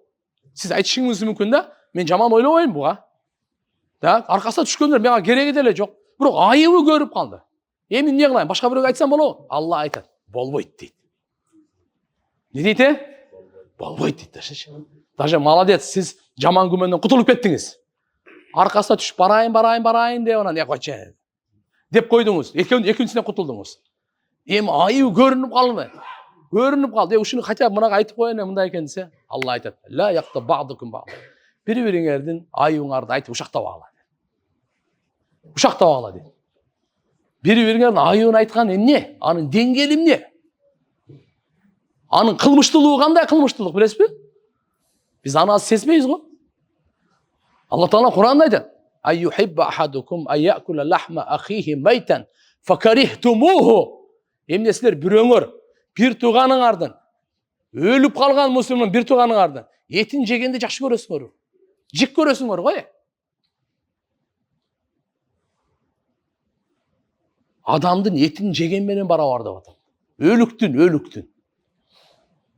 Сиз айтышыңыз мүмкүн да, мен жаман ойлобойм буга. Так, аркасына түшкөндөр мага кереги деле жок. Бирок айыбы көрүп калды. Эми эмне кылайын? Башка бирөөгө айтсам болобу? Алла айтат. Болбойт дейт. Не дейт? Болбойт дейт. Даже молодец, сиз жаман күмөндөн кутулуп кеттиңиз. Аркасына түшүп барайын деп анан койчу. Деп койдуңуз. Экинчисинен кутулдуңуз. Эми айыбы көрүнүп калды. Көрүнүп калды. Ушуну хотя бы мынага айтып коеюн, мындай экен десе, Алла айтат. Ла яқта ба'дукум ба'д. Бири-бириңердин айыбыңарды айтып ушактабагыла. Ушактабагыла дейт. Бири-бириңердин айыбын айткан эмне? Анын деңгээли эмне? Анын кылмыштуулугу кандай кылмыштуулук билесизби? Биз аны азыр сезбейбиз го. Алла Таала Кур'анда айтат: "Айюхибба ахадукум айякула лахма ахихи майтан факарихтумуху." Эмне силер бирөөңөр бир тууганыңардын өлүп калган мусулман бир тууганыңардын этин жегенди жакшы көрөсүңөр. Жек көрөсүңөр го. Адамдын этин жеген менен барабар деп атат. Өлүктүн.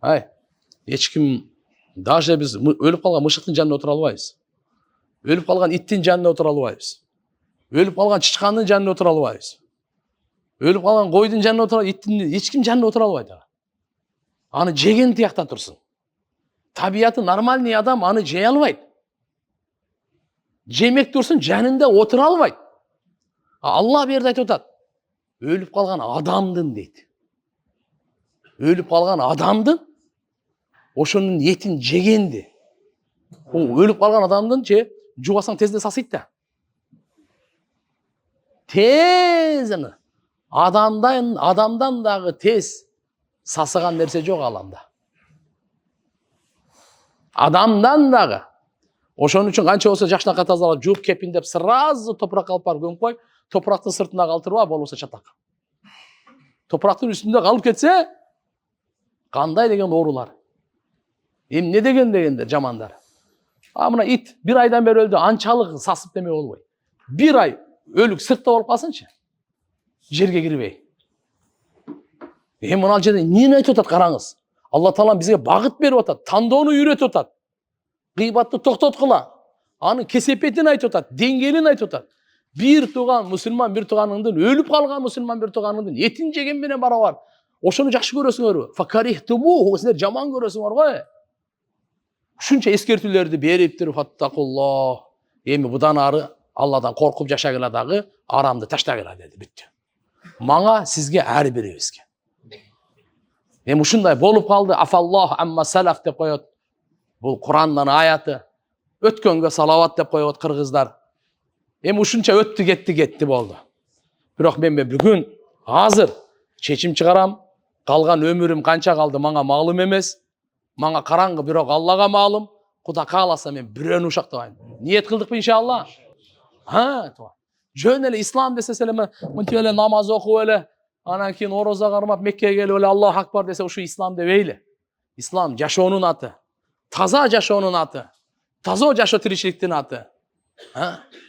Ай, эч ким, даже биз өлүп калган мышыктын жанында отура албайбыз. Өлүп калган иттин жанында отура албайбыз. Өлүп калган чычкандын жанында отура албайбыз. Өлүп калган койдун жанында отура, иттин эч ким жанында отура албайт. Аны жеген тияктан турсун. Табияты нормальный адам аны жей албайт. Жемек турсун, жанында отура албайт. Алла берди айтып атат. Өлүп калган адамдын дейт. Өлүп калган адамдын ошонун этин жегенди. Өлүп калган адамдын жубасаң тезде сасыйт да. Тез аны. Адамдан дагы тез сасыган нерсе жок аламда. Адамдан дагы. Ошон үчүн канча болсо жакшынакай тазалап, жууп кепиндеп, сразу топуракка алып барып көмүп кой. Топурактын сыртына калтырба, болбосо чатак. Топурактын үстүндө калып кетсе, кандай деген оорулар. Эмне дегендер жамандар. Мына ит бир айдан бери өлдү, анчалык сасып деме болбойт. Бир ай өлүк сыртта болуп калсынчы, жерге кирбей. Мына жерде эмнени айтып атат караңыз. Алла Таала бизге багыт берип атат, тандоону үйрөтүп атат. Гыйбатты токтоткула. Анын кесепетин айтып атат, деңгээлин айтып атат. Бир тууган мусулман бир тууганыңдын, өлүп калган мусулман бир тууганыңдын этин жеген менен барабар. Ошону жакшы көрөсүңөрбү? Факарихтуму, силер жаман көрөсүңөр го. Ушунча эскертүүлөрдү бериптир, фаттакуллах. Эми будан ары Алладан коркуп жашагыла дагы, арамды таштагыла деди, бүттү. Мага, сизге, ар бирибизге. Эми ушундай болуп калды. Афаллах амма салаф деп коет. Бул Кур'андын аяты. Өткөнгө салават деп коет кыргыздар. Эми ушунча өттү кетти болду. Бирок мен бүгүн азыр чечим чыгарам. Калган өмүрүм канча калды мага маалым эмес. Мага караңгы, бирок Аллага маалым. Кудай кааласа мен бирөөнү ушактабайм. Ниет кылдыкпы иншалла? Жөн эле ислам десе селеме, мынтип эле намаз окуп эле, анан кийин ороза кармап Меккеге келип эле Аллаху акбар десе ушу ислам дебейли. Ислам жашоонун аты. Таза жашоонун аты. Таза жашоо тиричиликтин аты.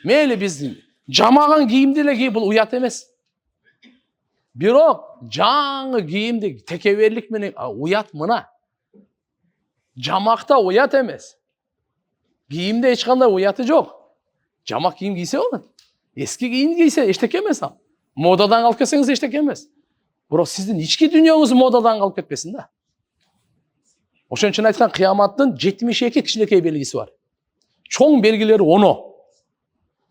Мейли биз жамаган кийимди эле кийип, бул уят эмес. Бирок жаңы кийимди текеберлик менен уят мына. Жамакта уят эмес. Кийимде эч кандай уяты жок. Жамак кийим кийсе болот. Эски кийим кийсе эчтеке эмес ал. Модадан калып кетсеңиз эчтеке эмес. Бирок сиздин ички дүйнөңүз модадан калып кетпесин да. Ошон үчүн айткан кыяматтын 72 кичинекей белгиси бар. Чоң белгилери 10.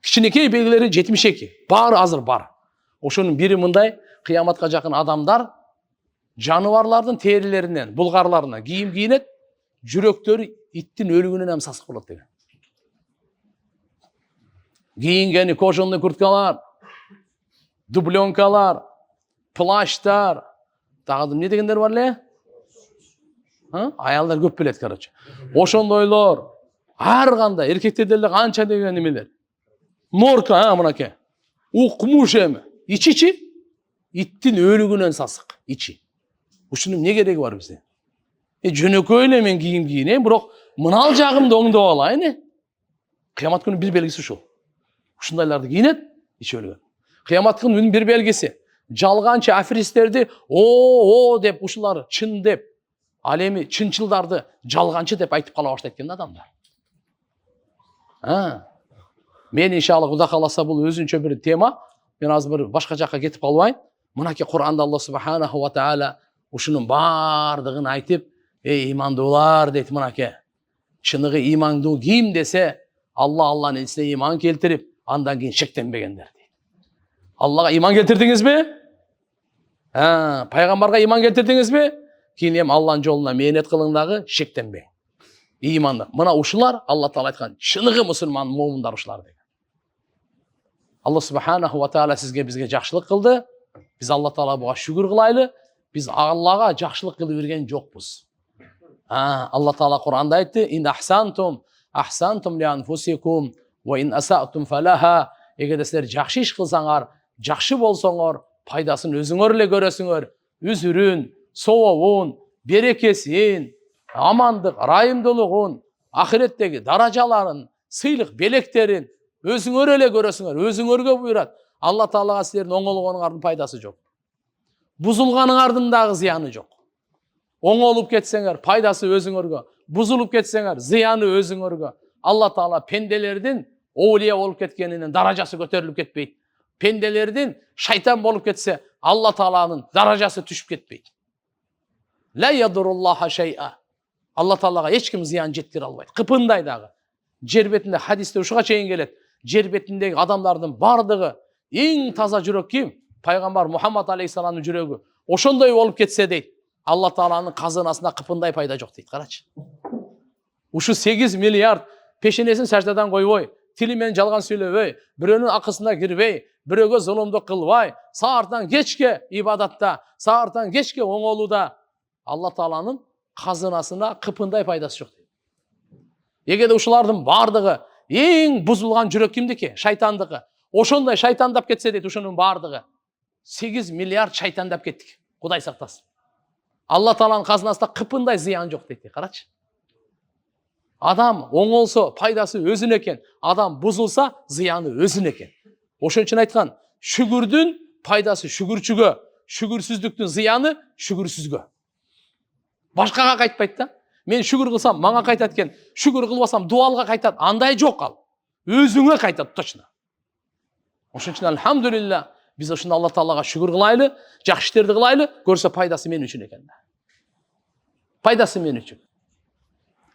Кичинекей белгилери 72. Баары азыр бар. Ошонун бири мындай: кыяматка жакын адамдар жаныбарлардын терилеринен, булгарларынан кийим кийинет, жүрөктөрү иттин өлүгүнөн сасык болот деген. Кийингени кожаный курткалар, дубленкалар, плащтар, дагы эмне дегендер бар эле? Аялдар көп билет, короче. Ошондойлор, ар кандай эркектерде эле канча деген эмелер. Норка, мынакей. Укмуш эми. Ичи иттин өлүгүнөн сасык ичи. Ушунун эмне кереги бар бизде? Жөнөкөй эле мен кийим кийин, бирок мынал жагымды оңдоп алайын. Кыямат күнү бир белгиси ушул. Ушундайларды кийинет, ичи өлгөн. Кыямат күнүнүн бир белгиси жалганчы аферисттерди о деп ушулар чын деп, ал эми чынчылдарды жалганчы деп айтып кала баштайт экен адамдар. Мен иншалла Кудай кааласа бул өзүнчө бир тема. Мен азыр бир башка жакка кетип калбайын. Мынакей Кур'анда Аллах субханаху ва таала ушунун бардыгын айтып, ey имандуулар дейт мынакей. Чыныгы имандуу ким десе, Алланын элчисине иман келтирип, андан кийин шектенбегендер дейт. Аллага иман келтирдиңизби? Пайгамбарга иман келтирдиңизби? Кийин эми Алланын жолуна мээнет кылыңдагы, шектенбең. Иманды. Мына ушулар Алла таала айткан чыныгы мусулман момундар ушулар деген. Аллах субханаху ва таала сизге бизге жакшылык кылды. Биз Алла таала буга шүгүр кылайлы. Биз Аллага жакшылык кылып берген жокпуз. Алла таала Кур'анда айтты: "Ин ахсантум ли анфусикум ва ин асатум фалаха." Эгерде силер жакшы иш кылсаңар, жакшы болсоңор, пайдасын өзүңөр эле көрөсүңөр. Үзүрүн, сообун, берекесин, амандык, ырайымдуулугун, ахиреттеги даражаларын, сыйлык белектерин өзүңөр эле көрөсүңөр. Өзүңөргө буйрат. Алла таалага силердин оңолгонуңардын пайдасы жок. Бузулганыңардын дагы зыяны жок. Оңолуп кетсеңер, пайдасы өзүңөргө. Бузулуп кетсеңер, зыяны өзүңөргө. Алла таала пенделердин оолия болуп кеткенинен даражасы көтөрүлүп кетпейт. Пенделердин шайтан болуп кетсе, Алла тааланын даражасы түшүп кетпейт. Ла ядуруллаха шай'a. Алла таалага эч ким зыян жеткире албайт. Кыпындай дагы. Жер бетинде хадисте ушуга чейин келет. Жер бетиндеги адамдардын бардыгы эң таза жүрөк ким? Пайгамбар Мухаммад алейхиссаламдын жүрөгү. Ошондой болуп кетсе дейт, Алла тааланын казынасына кыпындай пайда жок дейт. Карачы. Ушу 8 миллиард пешенесин саждадан койбой, тили менен жалган сүйлөбөй, бирөөнүн акысына кирбей, бирөөгө зулумдук кылбай, саартан кечке ибадатта, саартан кечке оңолууда Алла тааланын казынасына кыпындай пайдасы жок дейт. Эгерде ушулардын бардыгы эң бузулган жүрөк кимдики? Шайтандыкы. Ошондой шайтандап кетсе дейт, ушунун бардыгы 8 миллиард шайтандап кеттик. Кудай сактасын. Алла тааланын казынасында кыпындай зыян жок дейт. Карачы. Адам оңолсо пайдасы өзүнө экен, адам бузулса зыяны өзүнө экен. Ошон үчүн айткан, шүгүрдүн пайдасы шүгүрчүгө, шүгүрсүздүктүн зыяны шүгүрсүзгө. Башкага кайтпайт да. Мен шүгүр кылсам мага кайтат экен, шүгүр кылбасам дуалга кайтат. Андай жок ал. Өзүңө кайтат точно. Ошон үчүн алхамдулилла, биз ошондо Алла таалага шүгүр кылайлы, жакшы иштерди кылайлы, көрсө пайдасы мен үчүн экен. Пайдасы мен үчүн.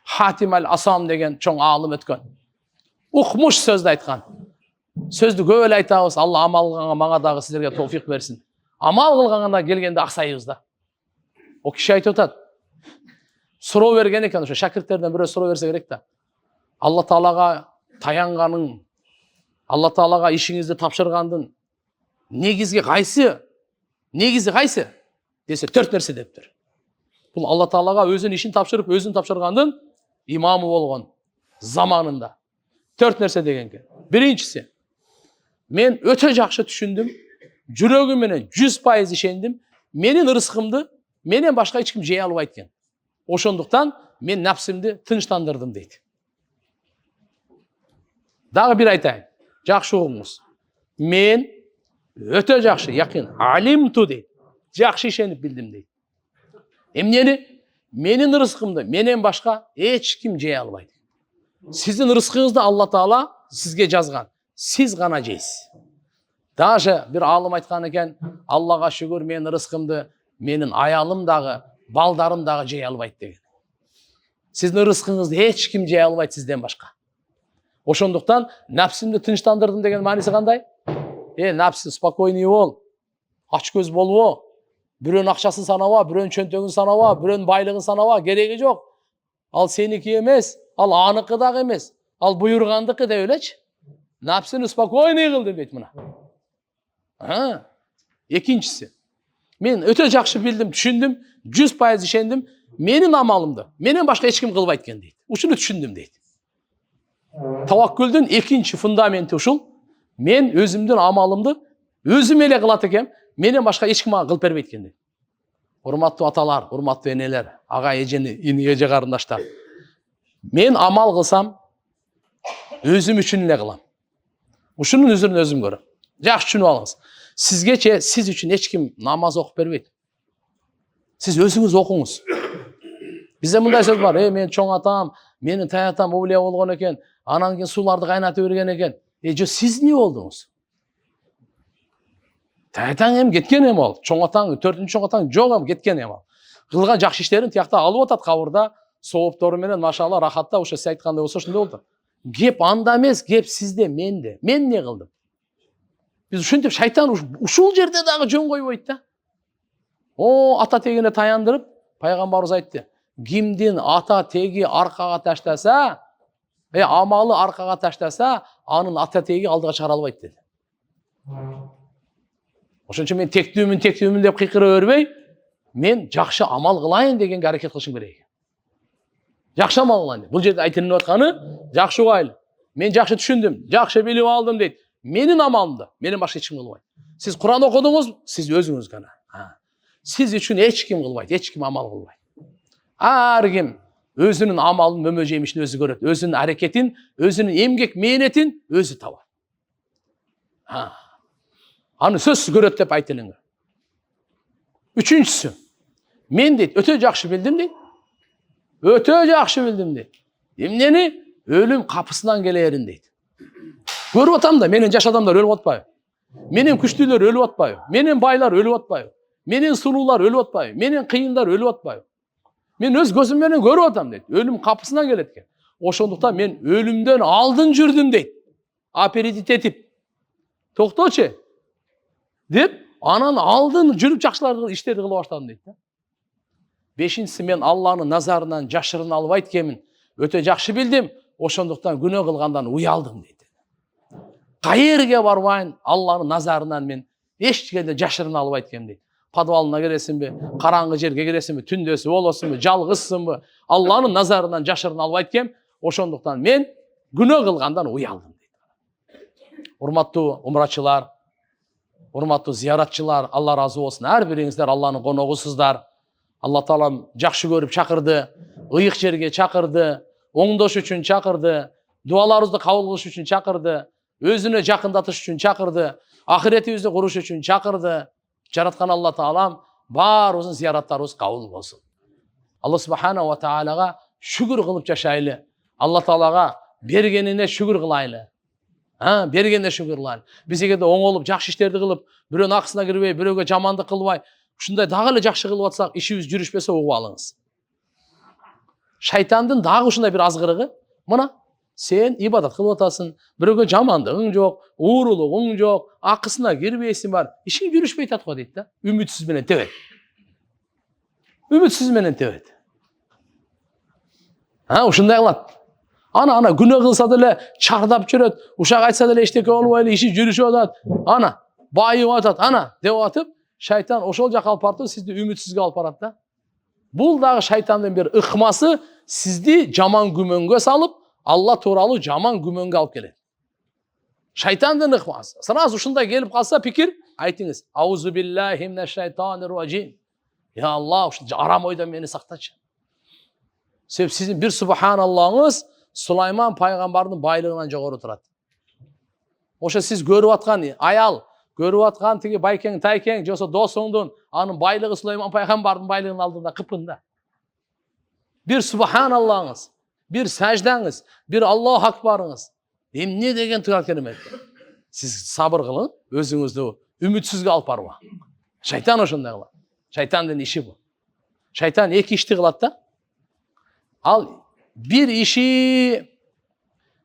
Хатим аль-Асам деген чоң аалым өткөн. Укмуш сөздү айткан. Сөздү көп эле айтабыз. Алла амал кылганга мага дагы силерге товфик берсин. Амал кылганга келгенде аксайбыз да. О киши айтып атат. Суроо берген экен, ошо шакирттерден бирөө суроо берсе керек да. Алла таалага таянганың, Алла таалага ишиңизди тапшыргандын негизи кайсы? Негизи кайсы? Десе 4 нерсе дептир. Бул Алла таалага өзүнүн ишин тапшырып, өзүн тапшыргандын имамы болгон заманында 4 нерсе деген экен. Биринчиси, мен өтө жакшы түшүндүм, жүрөгүм менен 100% ишендим, менин ырыскымды менен башка эч ким жей албайт экен. Ошондуктан мен напсимди тынчтандырдым дейт. Дагы бир айтайын. Жакшы угуңуз. Мен өтө жакшы, якын, алимту дейт. Жакшы ишенип билдим дейт. Эмнени? Менин ырыскымды менен башка эч ким жей албайт. Сиздин ырыскыңызды Алла таала сизге жазган. Сиз гана жейсиз. Даже бир аалым айткан экен, Аллага шүгүр, менин ырыскымды менин аялым дагы, балдарым дагы жей албайт деген. Сиздин ырыскыңызды эч ким жей албайт сизден башка. Ошондуктан напсимди тынчтандырдым деген мааниси кандай? Напсы, спокойный бол. Ач көз болбо. Бирөөнүн акчасын санаба, бирөөнүн чөнтөгүн санаба, бирөөнүн байлыгын санаба, кереги жок. Ал сеники эмес, ал аныкы дагы эмес. Ал буйргандыкы деп элечи. Напсыны спокойный кылдым дейт мына. Экинчиси. Мен өтө жакшы билдим, түшүндүм, 100% ишендим, менин амалымды менен башка эч ким кылбайт экен дейт. Ушуну түшүндүм дейт. Таваккүлдүн экинчи фундаменти ушул. Мен өзүмдүн амалымды өзүм эле кылат экем, Менен башка эч ким мага кылып бербейт экен дейт. Урматтуу аталар, урматтуу энелер, ага эжени, эже карындаштар. Мен амал кылсам, өзүм үчүн эле кылам. Ушунун өзүрүн өзүм көрөм. Жакшы түшүнүп алыңыз. Сизгече сиз үчүн эч ким намаз окуп бербейт. Сиз өзүңүз окуңуз. Бизде мындай сөз бар: мен чоң атам, менин тай атам улия болгон экен, анан кийин сууларды кайнатып берген экен. Жо сиз эмне болдуңуз? Тай атаң эми кеткен эми ал. Чоң атаң, 4-чү чоң атаң жок эми кеткен эми ал. Кылган жакшы иштерин тиякта алып атат кабырда, сооптору менен машалла рахатта, ошо сиз айткандай болсо ошондой болду. Кеп анда эмес, кеп сизде, менде. Мен эмне кылдым? Биз ушинтип шайтан ушул жерде дагы жөн койбойт да. Ата тегине таяндырып, пайгамбарыбыз айтты: кимдин ата теги аркага таштаса, амалы аркага таштаса, анын ата теги алдыга чыгара албайт деди. Ошон үчүн мен тектүүмүн деп кыйкыра бербей, мен жакшы амал кылайын дегенге аракет кылышым керек. Жакшы амал кылайын. Бул жерде айтылып атканы жакшы угайлы. Мен жакшы түшүндүм, жакшы билип алдым дейт. Менин амалымды, менен башка эч ким кылбайт. Сиз Куран окудуңуз, сиз өзүңүз гана. Сиз үчүн эч ким кылбайт, эч ким амал кылбайт. Ар ким өзүнүн амалын, мөмө жемишин өзү көрөт, өзүнүн аракетин, өзүнүн эмгек мээнетин өзү табат. Аны сөзсүз көрөт деп айтылыңар. Үчүнчүсү, мен дейт өтө жакшы билдим дейт. Өтө жакшы билдим дейт. Эмнени? Өлүм капысынан келерин дейт. Көрүп атам да, менен жаш адамдар өлүп атпайбы? Менен күчтүүлөр өлүп атпайбы? Менен байлар өлүп атпайбы? Менен сулуулар өлүп атпайбы? Менен кыйындар өлүп атпайбы? Мен өз көзүм менен көрүп атам дейт. Өлүм капысынан келет экен. Ошондуктан мен өлүмдөн алдын жүрдүм дейт. Аперитив этип. Токточу деп, анан алдын жүрүп жакшылар иштерди кыла баштадым дейт да. Бешинчиси, мен Алланын назарынан жашырына албайт экенмин. Өтө жакшы билдим, ошондуктан күнөө кылгандан уялдым дейт. Кайерге барбайын, Алланын назарынан мен эч жерде жашырына албайт экенмин дейт. Подвалына киресиңби, караңгы жерге киресиңби, түндөсү болосуңбу, жалгызсыңбы, Алланын назарынан жашырына албайт экем, ошондуктан мен күнөө кылгандан уялдым дейт. Урматтуу умрачылар, урматтуу зияратчылар, Алла разы болсун. Ар бириңиздер Алланын коногусуздар. Алла Таалам жакшы көрүп чакырды, ыйык жерге чакырды, оңдош үчүн чакырды, дуаларыбызды кабыл кылыш үчүн чакырды, өзүнө жакындатыш үчүн чакырды, ахиретибизди куруш үчүн чакырды. Жараткан Алла Таалам баарыбыздын зияраттарыбыз кабыл болсун. Алла Субхана ва Таалага шүгүр кылып жашайлы. Алла Таалага бергенине шүгүр кылайлы. Бергенине шүгүр кылайлы. Биз эгерде оңолуп, жакшы иштерди кылып, бирөөнүн акысына кирбей, бирөөгө жамандык кылбай, ушундай дагы эле жакшы кылып атсак, ишибиз жүрүшпөсө угуп алыңыз. Шайтандын дагы ушундай бир азгырыгы, мына сен ибадат кылып атасың, бирөөгө жамандыгың жок, уурулугуң жок, акысына кирбейсиң бар, ишиң жүрүшпөй атат го дейт да. Үмүтсүз менен тебет. Үмүтсүз менен тебет. Ушундай кылат. Ана күнөө кылса деле чардап жүрөт, ушак айтса деле эчтеке болбой эле иши жүрүшүп атат. Ана байып атат, ана деп атып, шайтан ошол жака алып барып сизди үмүтсүзгө алып барат да. Бул дагы шайтандын бир ыкмасы, сизди жаман күмөнгө салып, Алла тууралуу жаман күмөнгө алып келет. Шайтандын ыкмасы. Сразу ушундай келип калса пикир, айтыңыз: Аузу биллахи минаш шайтанир раджим. Я Алла, ушу арам ойдон мени сактачы. Себеп сиздин бир субханаллахыңыз Сулайман пайгамбардын байлыгынан жогору турат. Ошо сиз көрүп аткан аял, көрүп аткан тиги байкең, тайкең, жосо досуңдун анын байлыгы Сулайман пайгамбардын байлыгынын алдында кыпында. Бир субханаллахыңыз, бир саждаңыз, бир Аллаху акбарыңыз. Эмне деген турат керемет. Сиз сабыр кылың, өзүңүздү үмүтсүзгө алып барба. Шайтан ошондой кылат. Шайтандын иши бул. Шайтан эки ишти кылат да. Ал бир иши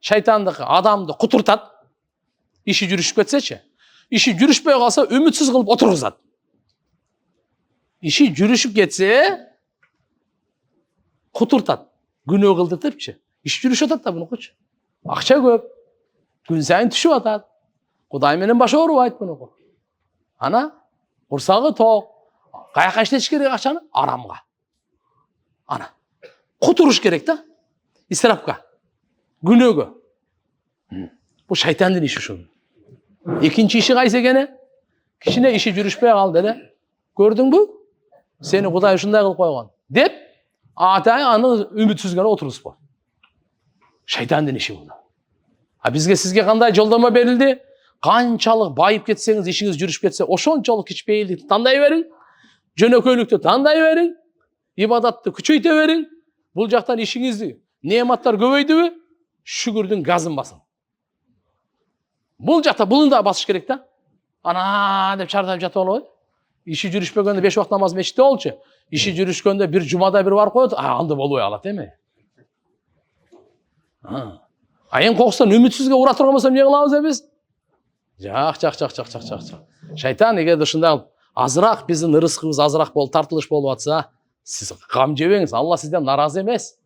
шайтандыкы адамды кутуртат. Иши жүрүшүп кетсечи, иши жүрүшпөй калса үмүтсүз кылып отургузат. Иши жүрүшүп кетсе кутуртат. Күнөө кылдыртыпчы. Иш жүрүшүп атат да бунукучу. Акча көп. Күн сайын түшүп атат. Кудай менен башы оорубайт бунуку. Ана курсагы ток. Каяка иштетиш керек акчаны? Арамга. Ана кутуруш керек да. Исрапка. Күнөөгө. Бул шайтандын иши ушул. Экинчи иши кайсы экени? Кичине иши жүрүшпөй калды эле. Көрдүңбү? Сени Кудай ушундай кылып койгон. Деп атайын аны үмүтсүз гана отургузуп койду. Шайтандын иши бул. А бизге сизге кандай жолдомо берилди? Канчалык байып кетсеңиз, ишиңиз жүрүшүп кетсе, ошончолук кичпейилдикти тандай бериң. Жөнөкөйлүктү тандай бериң. Ибадатты күчөйтө бериң. Бул жактан ишиңизди, неаматтар көбөйдүбү? Шүгүрдүн газын басың. Бул жакта буны да басыш керек да. Ана деп чардап жатып албайбы? Иши жүрүшпөгөндө 5 убакыт намаз мечитте болчу. Иши жүрүшкөндө бир жумада бир барып коет, анда болбой калат эми. Эң кокустан үмүтсүзгө ура турган болсо эмне кылабыз биз? Жак. Шайтан эгерде ушундай азыраак биздин ырыскыбыз азыраак болуп тартылыш болуп атса, сиз гам жебеңиз. Алла сизден наразы эмес.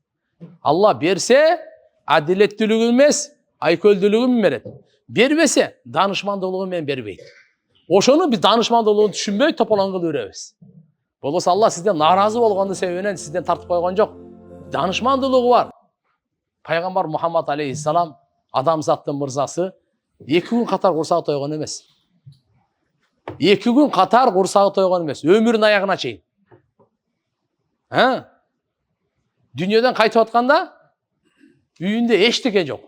Алла берсе, адилеттүүлүгү эмес, айкөлдүүлүгү менен берет. Бербесе, данышмандуулугу менен бербейт. Ошону биз данышмандуулугун түшүнбөй тополоң кылып жүрөбүз. Болбосо Алла сизден наразы болгондун себебинен сизден тартып койгон жок. Данышмандуулугу бар. Пайгамбар Мухаммад алейхиссалам адамзаттын мырзасы 2 күн катар курсагы тойгон эмес. 2 күн катар курсагы тойгон эмес, өмүрүнүн аягына чейин. Дүйнөдөн кайтып атканда үйүндө эчтеке жок.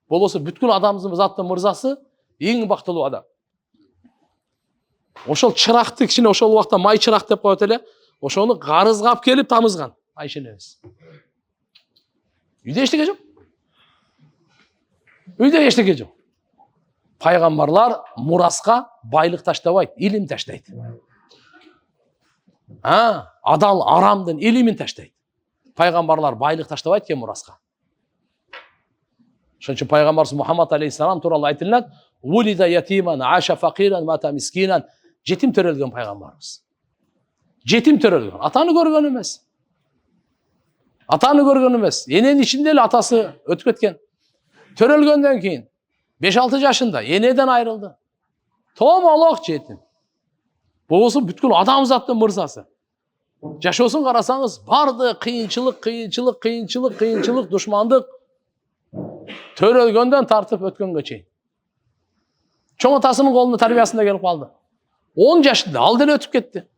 Болбосо бүткүл адамзаттын мырзасы эң бактылуу адам. Ошол чыракты кичине ошол убакта май чырак деп коет эле. Ошону карызгап келип тамызган Айшенебиз. Үйдө эчтеке жок. Үйдө эчтеке жок. Пайгамбарлар мураска байлык таштабайт, илим таштайт. Адал арамдын илимин таштайт. Пайгамбарлар байлык таштабайт экен мураска. Ошон үчүн пайгамбарыбыз Мухаммад алейхиссалам тууралуу айтылат: "Улида ятиман, аша факиран, мата мискинан." Жетим төрөлгөн пайгамбарыбыз. Жетим төрөлгөн. Атаны көргөн эмес. Атаны көргөн эмес. Эненин ичинде эле атасы өтүп кеткен. Төрөлгөндөн кийин 5-6 жашында энеден айрылды. Томолок жетим. Болсо бүткүл адамзаттын мырзасы. Жашоосун карасаңыз, барды кыйынчылык, душмандык төрөлгөндөн тартып өткөнгө чейин. Чоң атасынын колунда тарбиясында келип калды. 10 жашында ал деле өтүп кетти.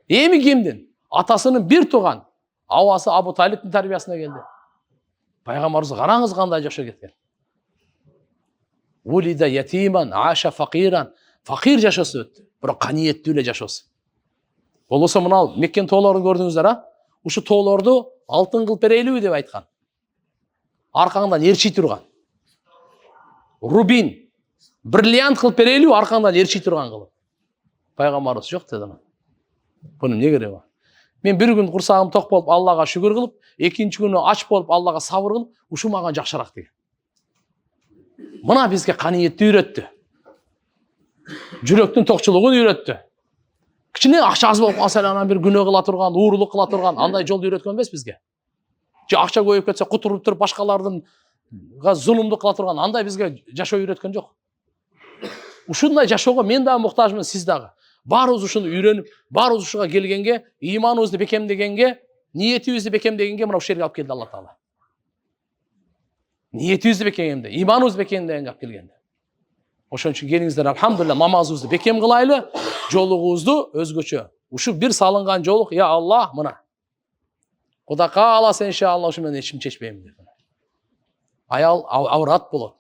Эми кимдин? Атасынын бир тууган абасы Абу Талиптин тарбиясына келди. Пайгамбарыбыз караңыз кандай жашоо кеткен. Улида ятиман, аша факиран. Факир жашоосу өттү. Бирок каниеттүү эле жашоосу. Болбосо мына Меккен тоолорун көрдүңүздөр, Ушу тоолорду алтын кылып берелиби деп айткан. Аркаңдан эрчий турган. Рубин, бриллиант кылып берелиби, аркаңдан эрчий турган кылып. Пайгамбарыбыз жок деди. Буну эмне кереги бар? Мен бир күн курсагым ток болуп Аллага шүгүр кылып, экинчи күнү ач болуп Аллага сабыр кылып, ушу мага жакшыраак деген. Мына бизге каниетти үйрөттү. Жүрөктүн токчулугун үйрөттү. Кичине акча аз болуп калса анан бир күнөө кыла турган, уурлук кыла турган, андай жолду үйрөткөн эмес бизге. Же акча көбөйүп кетсе кутуруп туруп башкалардын зулумдук кыла турган, андай бизге жашоо үйрөткөн жок. Ушундай жашоого мен дагы муктажмын, сиз дагы. Баарыбыз ушуну үйрөнүп, баарыбыз ушуга келгенге, ыйманыбызды бекемдегенге, ниетибизди бекемдегенге мына ушул жерге алып келди Алла Таала. Ниетибизди бекемдегенде, ыйманыбызды бекемдегенге алып келгенде. Ошон үчүн келиңиздер, алхамдулилlah, намазыбызды бекем кылайлы, жолугубузду өзгөчө. Ушу бир салынган жолук, я Аллах, мына. Кудай кааласа иншалла ушу менен ичим чечпейм деп. Аял аврат болот.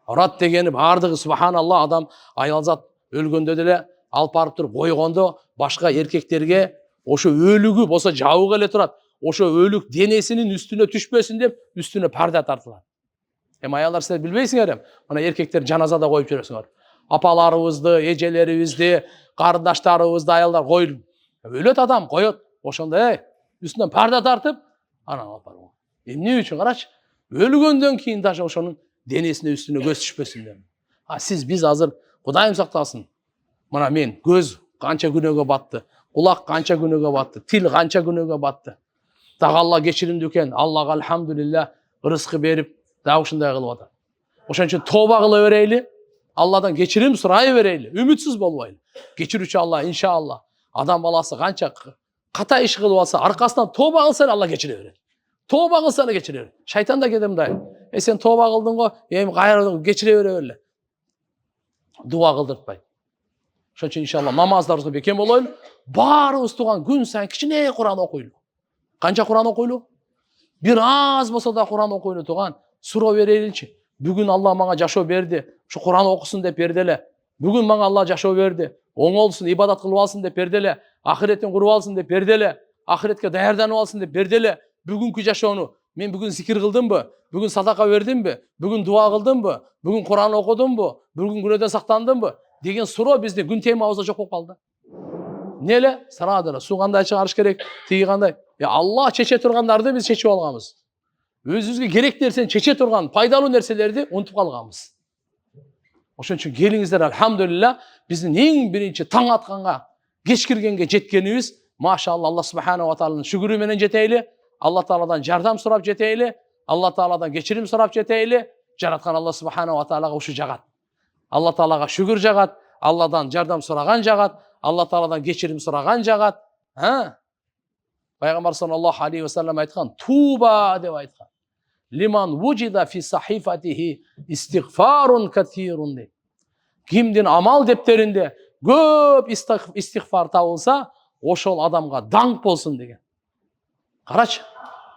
Аврат дегени бардыгы субханалла, адам аялзат өлгөндө деле алып барып туруп койгондо башка эркектерге ошо өлүгү болсо жабык эле турат. Ошо өлүк денесинин үстүнө түшпөсүн деп үстүнө парда тартылат. Аялдар силер билбейсиңер, мына эркектер жаназада коюп жүрөсүңөр. Апаларыбызды, эжелерибизди, карындаштарыбызды аялдар коюп өлөт адам коет. Ошондо үстүнөн парда тартып, анан алып барып. Эмне үчүн карачы? Өлгөндөн кийин даже ошонун денесине үстүнө көз түшпөсүн деп. Биз азыр Кудайым сактасын. Мына мен көз канча күнөөгө батты, кулак канча күнөөгө батты, тил канча күнөөгө батты. Дагы Алла кечиримдүү экен. Аллага алхамдулилlah рызкы берип, дагы ушундай кылып атат. Ошон үчүн тооба кыла берейли. Алладан кечирим сурай берейли. Үмүтсүз болбойлу. Кечирүүчү Алла иншалла. Адам баласы канча ката иш кылып алса, аркасынан тооба кылса Алла кечире берет. Тооба кылса эле кечире берет. Шайтан да кетем мындай. Сен тооба кылдың го, эми кайра кечире бере берле. Дуа кылдыртпайт. Ошон үчүн иншалла намаздарыбызга бекем болойлу. Баарыбыз туган күн сайын кичине Кур'ан окуйлу. Канча Кур'ан окуйлу? Бир аз болсо да Кур'ан окуйлу туган. Суроо береличи. Бүгүн Алла мага жашоо берди. Ушу Кур'ан окусун деп берди эле. Бүгүн мага Алла жашоо берди. Оңолсун, ибадат кылып алсын деп берди эле. Ахиреттин куруп алсын деп берди эле. Ахиретке даярданып алсын деп берди эле. Бүгүнкү жашоону мен бүгүн зикир кылдымбы? Бүгүн садака бердимби? Бүгүн дуа кылдымбы? Бүгүн Кур'ан окудумбу? Бүгүн күнөөдөн сактандымбы? Деген суроо биздин күн темабызда жок болуп калды. Неле? Сарадыр. Суу кандай чыгарыш керек? Тиги кандай? Алла чече тургандарды биз чечип алганбыз. Өзүбүзгө керек нерсени чече турган пайдалуу нерселерди унутуп калганбыз. Ошон үчүн келиңиздер, алхамдулилла, биздин эң биринчи таң атканга, кеч киргенге жеткенибиз, машалла, Алла субханаху ва тааlanын шүгүрү менен жетейли, Алла Тааладан жардам сурап жетейли, Алла Тааладан кечирим сурап жетейли. Жараткан Алла субханаху ва таалага ушу жагат. Алла Таалага шүгүр жагат, Алладан жардам сураган жагат, Алла Тааладан кечирим сураган жагат. Пайгамбар саллаллаху алейхи ва саллям айткан, туба деп айткан. Лиман вujida fi sahifatihi istighfarun kathirun deyт. Кимдин амал дептеринде көп истигфар табылса, ошол адамга даңк болсун деген. Карачы,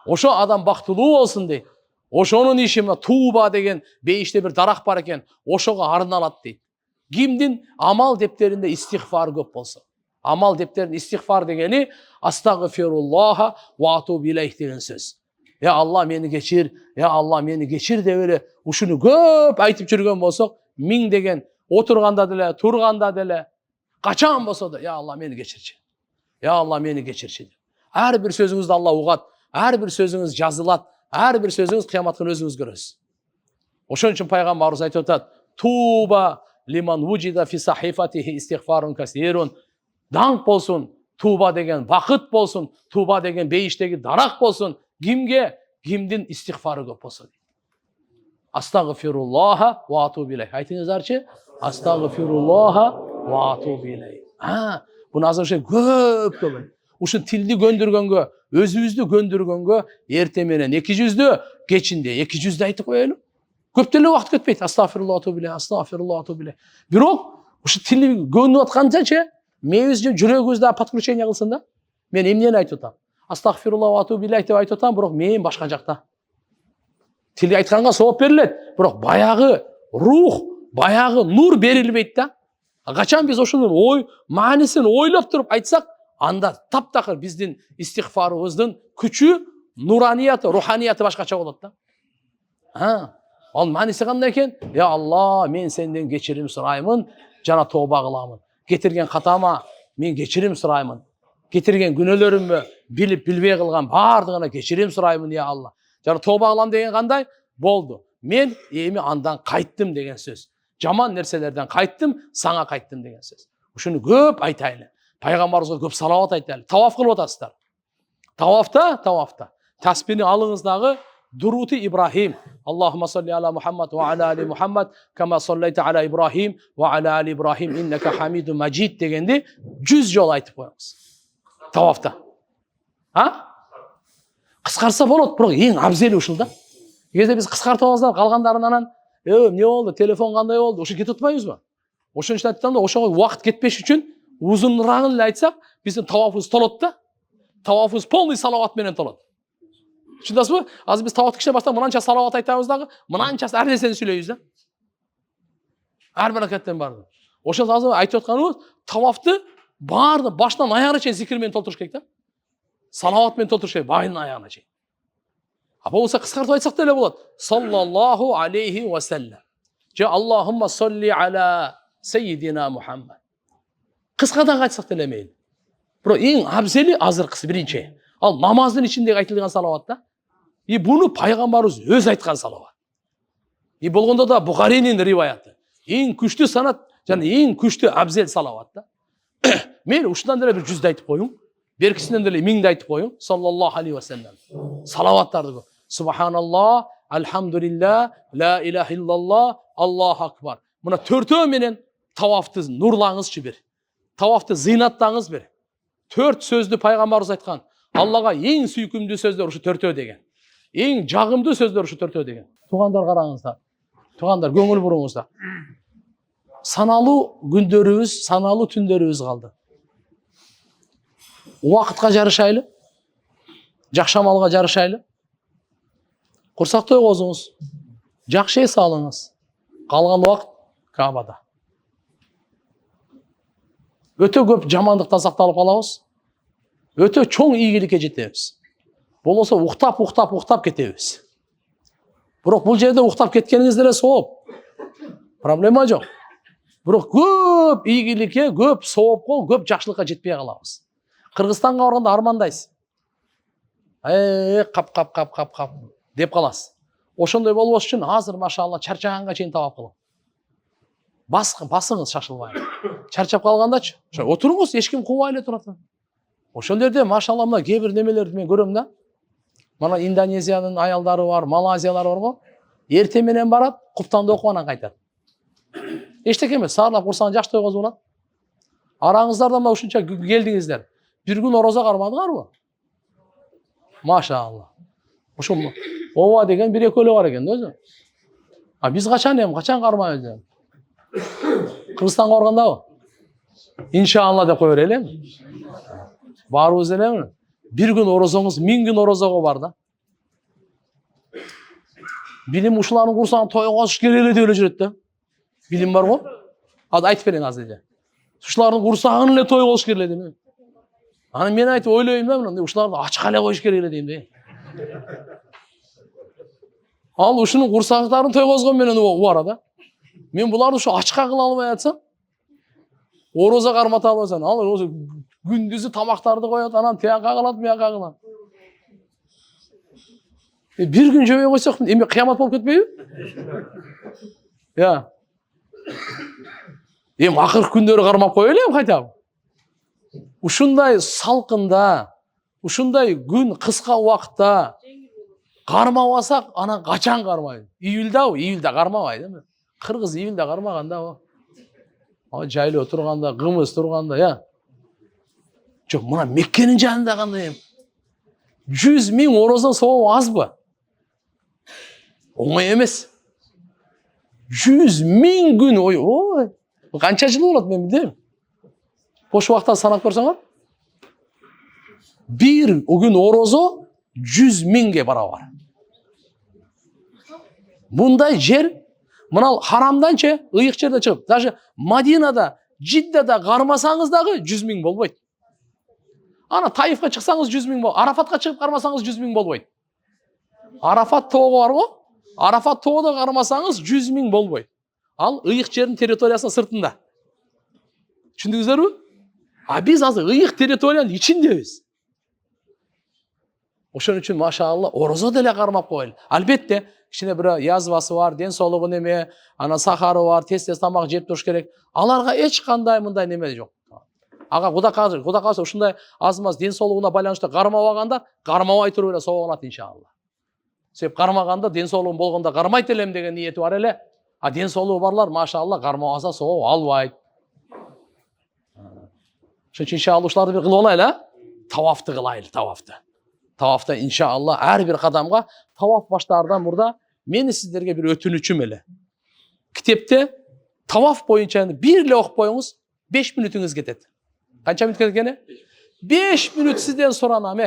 ошо адам бактылуу болсун дейт. Ошонун иши мына туба деген бейиште бир дарак бар экен, ошого арналат дейт. Кимдин амал дептеринде истигфар көп болсо. Амал дептерин истигфар дегени астагфируллаха ва атубу илейх деген сөз. Я Алла мени кечир, я Алла мени кечир деп эле ушуну көп айтып жүргөн болсок, миң деген отурганда деле, турганда деле, качан болсо да, я Алла мени кечирчи. Я Алла мени кечирчи. Ар бир сөзүңүздү Алла угат, ар бир сөзүңүз жазылат, ар бир сөзүңүз кыямат күнү өзүңүз көрөсүз. Ошон үчүн пайгамбарыбыз айтып атат: "Туба лиман вujida fi sahifatihi istighfarun kasirun." Даңк болсун, туба деген бакыт болсун, туба деген бейиштеги дарак болсун. Кимге? Кимдин истигфары көп болсо. Астагфируллаха ва атубу илейх. Айтыңыздарчы? Астагфируллаха ва атубу илейх. Буну азыр көп. Ушун тилди көндүргөнгө, өзүбүздү көндүргөнгө эрте менен 200дө, кечинде 200дө айтып коелу. Көп деле убакыт кетпейт. Астагфируллаха атубу илейх, астагфируллаха атубу илейх. Бирок ушу тилди көндүрүп атканча мебиз жүрөгүбүздө подключение кылсын да. Мен эмнени айтып атам? Астагфируллаха ва атубу илейх деп айтып атам, бирок мен башка жакта. Тилди айтканга сооп берилет, бирок баягы рух, баягы нур берилбейт да. Качан биз ошонун маанисин ойлоп туруп айтсак, анда таптакыр биздин истигфарыбыздын күчү, нуранияты, руханияты башкача болот да. Ал мааниси кандай экен? Я Алла, мен сенден кечирим сураймын, жана тооба кыламын. Кетирген катама мен кечирим сураймын. Кетирген күнөөлөрүмбү билип билбей кылган баардыгына кечирим сураймын, я Алла. Жана тооба кылам деген кандай? Болду. Мен эми андан кайттым деген сөз. Жаман нерселерден кайттым, саңа кайттым деген сөз. Ушуну көп айтайлы. Пайгамбарыбызга көп салават айтайлы. Таваф кылып атасыздар. Тавафта. Таспини алыңыздагы Durut-i İbrahim. Allahümme salli ala Muhammed ve ala ali Muhammed kema sallayta ala İbrahim ve ala ali İbrahim inneke hamidun mecid degendi 100 jol aytıp koyamız. Tavafta. Кыскарса болот, бирок эң абзели ушул да. Эгерде биз кыскартып алсак, калгандарынан эмне болду, телефон кандай болду, ошо кетип атпайбызбы? Ошон үчүн айттым да, ошого убакыт кетпеш үчүн узунурагын эле айтсак, биздин тавафыбыз толот да. Тавафыбыз полный салават менен толот. Шындасызбы? Азыр биз тавафты кичине баштап мынанча салават айтабыз дагы, мынанчасы ар нерсени сүйлөйбүз да. Ар бир ракаттан барды. Ошол азыр айтып атканыбыз, тавафты барды башынан аягына чейин зикир менен толтуруш керек да. Салават менен толтуруш керек, байынан аягына чейин. Болсо кыскартып айтсак деле болот. Саллаллаху алейхи ва саллям. Же Аллахумма салли ала сейидина Мухаммад. Кыскадан айтсак деле мейли. Бирок эң абзели азыркысы биринчи. Ал намаздын ичиндеги айтылган салават да. Буну пайгамбарыбыз өзү айткан салават. Болгондо да Бухаринин риваяты. Эң күчтүү санат жана эң күчтүү абзел салават да. Мен ушундан деле бир 100 айтып коюң. Беркисинен деле 1000 айтып коюң. Саллаллаху алейхи ва саллям. Салаваттарды көп. Субханаллах, алхамдулилlah, ла илаха иллаллах, Аллаху акбар. Мына төртөө менен тавафты нурлаңызчы бир. Тавафты зыйнаттаңыз бир. 4 сөздү пайгамбарыбыз айткан. Аллага эң сүйкүмдүү сөздөр ушу төртөө деген. Эң жагымдуу сөздөр ушу төртөө деген. Тугандар караңыздар. Тугандар көңүл буруңуздар. Саналуу күндөрүбүз, саналуу түндөрүбүз калды. Убакытка жарышайлы, жакшамалга жарышайлы. Курсак тойгозуңуз, жакшы эс алыңыз. Калган убакыт Каабада. Өтө көп жамандыктан сакталып калабыз. Өтө чоң ийгиликке жетебиз. Болбосо уктап кетебиз. Бирок бул жерде уктап кеткениңиз деле сооп. Проблема жок. Бирок көп ийгиликке, көп соопко, көп жакшылыкка жетпей калабыз. Кыргызстанга барганда армандайсыз. Кап деп каласыз. Ошондой болбош үчүн азыр машалла чарчаганга чейин тавап кылып. Басыңыз шашылбай. Чарчап калгандачы, отуруңуз, эч ким кубай эле турат. Ошол жерде машалла мына кээ бир немелерди мен көрөм да. Мана Индонезиянын аялдары бар, Малайзиялар бар го. Эртең менен барат, куптанды окуп анан кайтат. Эчтеке эмес, саарлап курсаган жакшы тойгозуп алат. Араңыздарда мына ушунча келдиңиздер. Бир күн орозо кармадыңарбы? Машалла. Ошо ооба деген бир экөө эле бар экен да өзү. Биз качан кармайбыз? Кыргызстанга баргандабы? Иншалла деп кое берели эми. Барыбыз элеми? Бир күн орозоңуз 1000 күн орозого бар да. Билим ушулардын курсаган тойгозуш керек эле деп эле жүрөт да. Билим бар го? Айтып берейин азыр эле. Ушулардын курсагын эле тойгозуш керек эле дейм. Аны мен айтып ойлойм да, мына ушуларды ачка эле коюш керек эле дейм да. Ал ушунун курсактарын тойгозгон менен убара да. Мен буларды ушу ачка кыла албай атсам, орозо кармата албасам, ал өзү күндүзү тамактарды коет, анан тияка кылат, бияка кылат. Бир күн жебей койсок, эми кыямат болуп кетпейби? Эми акыркы күндөрү кармап коелу эми кайтабы? Ушундай салкында, ушундай күн кыска убакытта кармабасак, анан качан кармайбыз? Июльда кармабайт эми. Кыргыз июльда кармаганда жайлоо турганда, кымыз турганда, Жок, мына Меккенин жанында кандай эми? 100 000 орозо сообу азбы? Оңой эмес. 100 000 күн, ой, канча жыл болот мен билбейм. Бош убакта санап көрсөңөр. Бир күн орозо 100 000ге барабар. Мындай жер, мына харамданчы, ыйык жерде чыгып, даже Мадинада, Жиддада кармасаңыз дагы 100 000 болбойт. Ана Таифка чыксаңыз 100 000 болбойт. Арафатка чыгып кармасаңыз 100 000 болбойт. Арафат тоого бар го? Арафат тоодо кармасаңыз 100 000 болбойт. Ал ыйык жердин территориясынын сыртында. Түшүндүңүздөрбү? Биз азыр ыйык территориянын ичиндебиз. Ошон үчүн машалла орозо деле кармап коелу. Албетте, кичине бир язвасы бар, ден соолугу неме, анан сахары бар, тез тамак жеп туруш керек. Аларга эч кандай мындай неме жок. Ага Кудай кааласа ушундай аз-маз ден соолугуна байланыштуу кармабагандар кармабай туруп эле соо алат иншалла. Себеп кармаганда ден соолугум болгондо кармайт элем деген ниети бар эле. Ден соолугу барлар машалла кармабаса соо албайт. Ошон үчүн иншалла ушуларды бир кылып алайлы, Тавафты кылайлы, тавафты. Тавафта иншалла ар бир кадамга таваф баштаардан мурда мени сиздерге бир өтүнүчүм эле. Китепте таваф боюнча бир эле окуп коюңуз, 5 мүнөтүңүз кетет. Канча мүнөт кеткен? 5 мүнөт сизден суранам.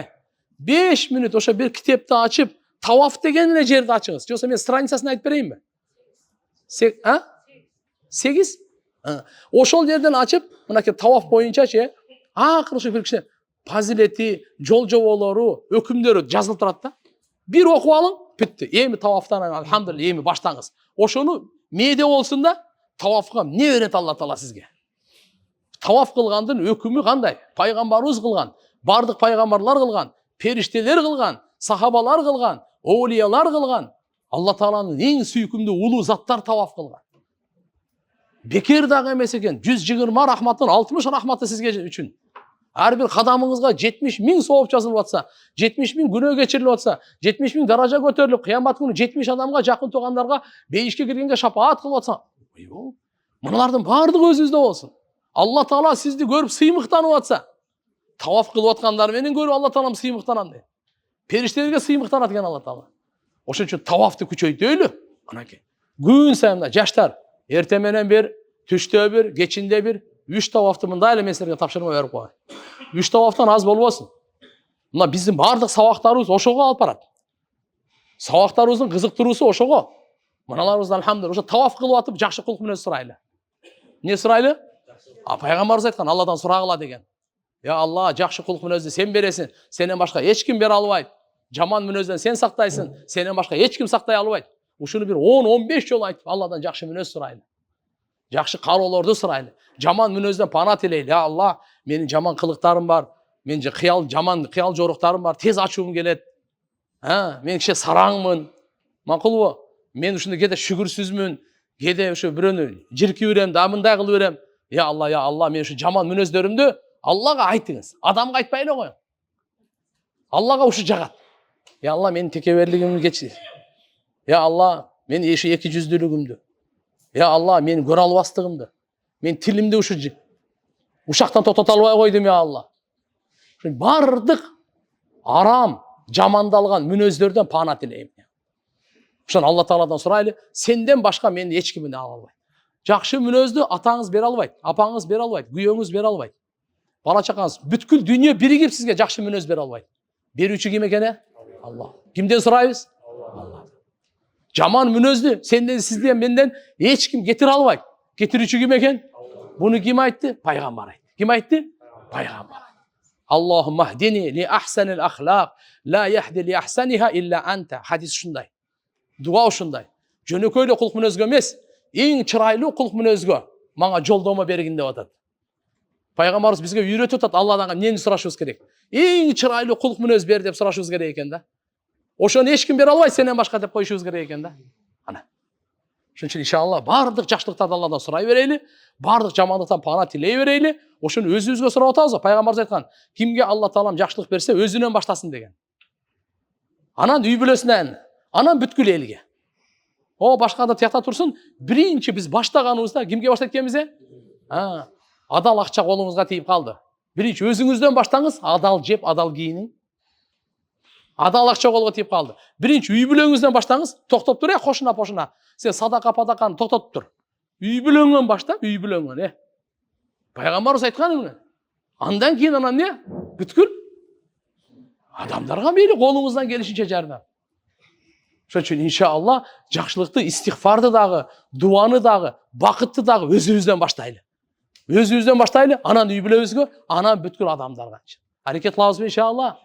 5 мүнөт ошо бир китепти ачып, таваф деген эле жерди ачыңыз. Жоксо мен страницасын айтып берейинби? 8? Ошол жерден ачып, мынакей таваф боюнчачы, акыры ошо бир кичине фазилети, жол жоболору, өкүмдөрү жазылып турат да. Бир окуп алың, бүттү. Эми тавафтан алхамдулилlah, эми баштаңыз. Ошону мээде болсун да, тавафка эмне берет Алла Таала сизге? Таваф кылгандын өкүмү кандай? Пайгамбарыбыз кылган, бардык пайгамбарлар кылган, периштелер кылган, сахабалар кылган, оулиялар кылган. Алла Тааланын эң сүйкүмдүү улуу заттар таваф кылган. Бекер дагы эмес экен. 120 рахматтын 60 рахматы сизге үчүн. Ар бир кадамыңызга 70 000 сооп жазылып атса, 70 000 күнөө кечирилип атса, 70 000 даража көтөрүлүп, кыямат күнү 70 адамга жакын туугандарга бейишке киргенге шапаат кылып атса, муналардын бардыгы өзүбүздө болсун. Алла Таала сизди көрүп сыймыктанып атса, таваф кылып аткандар менен көрүп Алла Таалам сыймыктанат дейт. Периштелерге сыймыктанат экен Алла Таала. Ошон үчүн тавафты күчөйтөлү. Анакей. Күн сайын жаштар эртең менен бир түштө бир, кечинде бир, 3 тавафты мындай эле мен силерге тапшырма берип коеюн. 3 тавафтан аз болбосун. Мына биздин бардык сабактарыбыз ошого алып барат. Сабактарыбыздын кызыктыруусу ошого. Мыналарыбызды алхамдулилlah ошо таваф кылып атып жакшы кулк мүнөз сурайлы. Не сурайлы? Пайгамбарыбыз айткан, Алладан сурагыла деген. Я Алла, жакшы кулк мүнөздү сен бересиң, сенен башка эч ким бере албайт. Жаман мүнөздөн сен сактайсың, сенен башка эч ким сактай албайт. Ушуну бир 10-15 жолу айтып, Алладан жакшы мүнөз сурайлы. Жакшы кароолорду сурайлы. Жаман мүнөздөн пана тилейли. Я Алла, менин жаман кылыктарым бар. Мен жаман кыял жоруктарым бар. Тез ачуум келет. Мен киши сараңмын. Макулбу? Мен ушуну кээде шүгүрсүзмүн. Кээде ошо бирөөнү жиркип берем, да мындай кылып берем. Я Алла, мен ушу жаман мүнөздөрүмдү Аллага айтыңыз. Адамга айтпай эле коюң. Аллага ушу жагат. Я Алла, менин текеберлигимди кечир. Я Алла, мен эки жүздүүлүгүмдү. Я Алла, мен көрө албастыгымды. Мен тилимди ушу ушактан токтото албай койдум, я Алла. Бардык арам, жамандалган мүнөздөрдөн пана тилейм. Ошон Алла Тааладан сурайлы, сенден башка мен эч кимди ала албайт. Жакшы мүнөздү атаңыз бере албайт, апаңыз бере албайт, күйөөңүз бере албайт. Бала чакаңыз бүткүл дүйнө биригип сизге жакшы мүнөз бере албайт. Берүүчү ким экен? Алла. Кимден сурайбыз? Алла. Жаман мүнөздү сенден, сизден, менден эч ким кетире албайт. Кетирүүчү ким экен? Буну ким айтты? Пайгамбар айтты. Ким айтты? Пайгамбар. Аллахумма хдини ли ахсанил ахлак, ла яхди ли ахсаниха илля анта. Хадис ушундай. Дуа ушундай. Жөнөкөй эле кулк мүнөзгө эмес, эң чырайлуу кулк мүнөзгө мага жолдомо бергин деп атат. Пайгамбарыбыз бизге үйрөтүп атат, Алладан эмнени сурашыбыз керек? Эң чырайлуу кулк мүнөз бер деп сурашыбыз керек экен да. Ошону эч ким бере албайт сенен башка деп коюшубуз керек экен да. Ана. Ошон үчүн иншалла бардык жакшылыктарды Алладан сурай берейли, бардык жамандыктан пана тилей берейли. Ошону өзүбүзгө сурап атабыз. Пайгамбарыбыз айткан, кимге Алла Таалам жакшылык берсе, өзүнөн баштасын деген. Анан үй бүлөсүнөн, анан бүткүл элге. Башкада тиякта турсун, биринчи биз баштаганыбызда кимге баштайт экенбиз? Адал акча колуңузга тийип калды. Биринчи өзүңүздөн баштаңыз, адал жеп, адал кийиниң. Адал акча колго тийип калды. Биринчи үй бүлөңүздөн баштаңыз, токтоп тур, кошуна. Сен садака падаканы токтотуп тур. Үй бүлөңдөн башта, үй бүлөңдөн, Пайгамбарыбыз айткан эмне? Андан кийин анан бүткүл адамдарга мейли колуңуздан келишинче жардам. Ошон үчүн иншалла жакшылыкты, истигфарды дагы, дуаны дагы, бакытты дагы өзүбүздөн баштайлы. Өзүбүздөн баштайлы, анан үй бүлөбүзгө, анан бүткүл адамдарга. Аракет кылабызбы иншалла?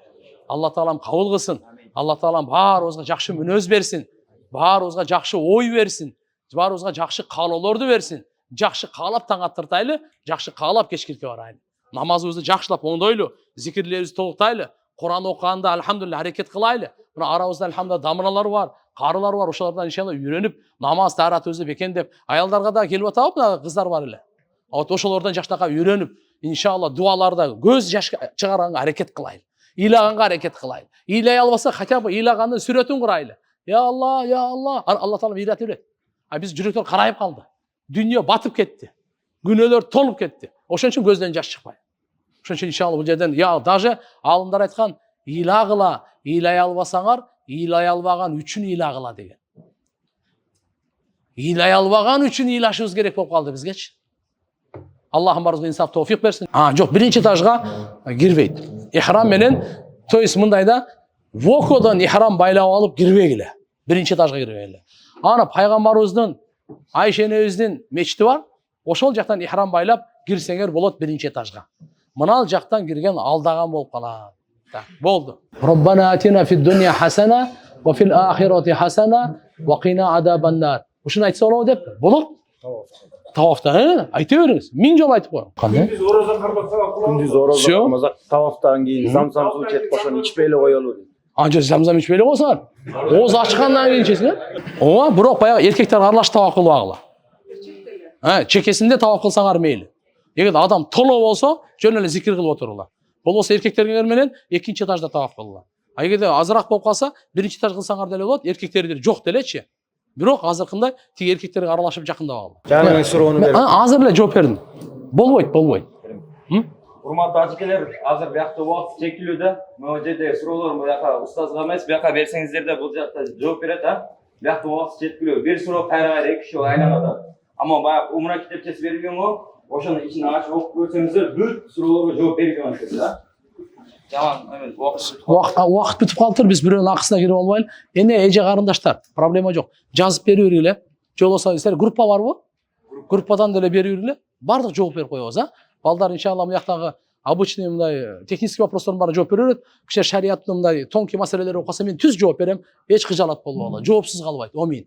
Алла Таалам кабыл кылсын. Алла Таалам баарыбызга жакшы мүнөз берсин. Баарыбызга жакшы ой берсин. Баарыбызга жакшы каалоолорду берсин. Жакшы каалап таң аттыртайлы, жакшы каалап кечкирке барайлы. Намазыбызды жакшылап оңдойлу, зикирлерибизди толуктайлы, Куран окуганда алхамдулилlah аракет кылайлы. Мына арабызда алхамдулилlah дамыналар бар, карылар бар, ошолордон иншалла үйрөнүп, намаз тааратыбызды бекемдеп, аялдарга да келип атабы, кыздар бар эле. Ошолордон жакшынака үйрөнүп, иншалла дуаларда көз жаш чыгарганга аракет кылайлы. Ыйлаганга аракет кылайлы. Ыйлай албаса, хотя бы ыйлагандын сүрөтүн курайлы. Я Алла, я Алла. Алла Таала ыйлатып берет. Биз жүрөктөр карайып калды. Дүйнө батып кетти. Күнөөлөр толуп кетти. Ошон үчүн көздөн жаш чыкпайт. Ошон үчүн иншалла бул жерден даже алымдар айткан, ыйлагыла, ыйлай албасаңар, ыйлай албаган үчүн ыйлагыла деген. Ыйлай албаган үчүн ыйлашыбыз керек болуп калды бизгечи. Аллахым барыбызга инсаф товфик берсин. Жок, биринчи этажга кирбейт. Ихрам менен, то есть мындайда вокодон ихрам байлап алып кирбегиле. Биринчи этажга кирбегиле. Ана пайгамбарыбыздын Айша энебиздин мечити бар. Ошол жактан ихрам байлап кирсеңер болот биринчи этажга. Мынал жактан кирген алдаган болуп калат. Болду. Роббана атина фид дунья хасана ва фил ахирати хасана ва кина адабан-нар. Ушуну айтса болобу деп? Болот. Тавафта, айта бериңиз. 1000 жолу айтып коем. Кандай? Күндүз ораза кармак кылабыз. Күндүз ораза кармасак, тавафтан кийин замзам суу ичет, ошону ичпей эле коелу дейт. Анча замзам ичпей эле койсоңар. Ооз ачкандан кийин ичесиң, Ооба, бирок баягы эркектер аралаш таваф кылбагыла. Чекесинде таваф кылсаңар мейли. Эгер адам толо болсо, жөн эле зикир кылып отурула. Болбосо эркектер менен экинчи этажда таваф кылыла. Эгерде азыраак болуп калса, биринчи этаж кылсаңар деле болот, эркектердер жок делечи. Бирок азыркындай тиги эркектерге аралашып жакындабагыла. Жаңы суроону берип. Азыр эле жооп бердим. Болбойт. Урматтуу ажекелер, азыр биякта убакыт чектелүүдө. Могу жерде суроолор бияка устазга эмес, бияка берсеңиздер да бул жакта жооп берет, Биякта убакыт чектелүү. Бир суроо кайра-кайра эки жолу айланат. Ama bayağı umra kitapçesi verilgen o. Oşanın içini açıp okup görseňizler, büyük sorulara jogap bergen ekan da. Tamam, evet. Wagt bitip kaltır, biz biröөнүн akısına girip olmayl. Ene eje karındaşlar, problema yok. Жазып беривергиле. Жолосо десер, группа барбы? Группадан деле беривергиле. Бардык жооп берип коебуз, а? Балдар иншалла мыяктагы обычный мындай технический вопростардын баарына жооп берип берет. Киши шариаттын мындай тонкий маселелери окуса мен түз жооп берем. Эч кыжалат болбогула. Жоопсуз калбайт. Амин.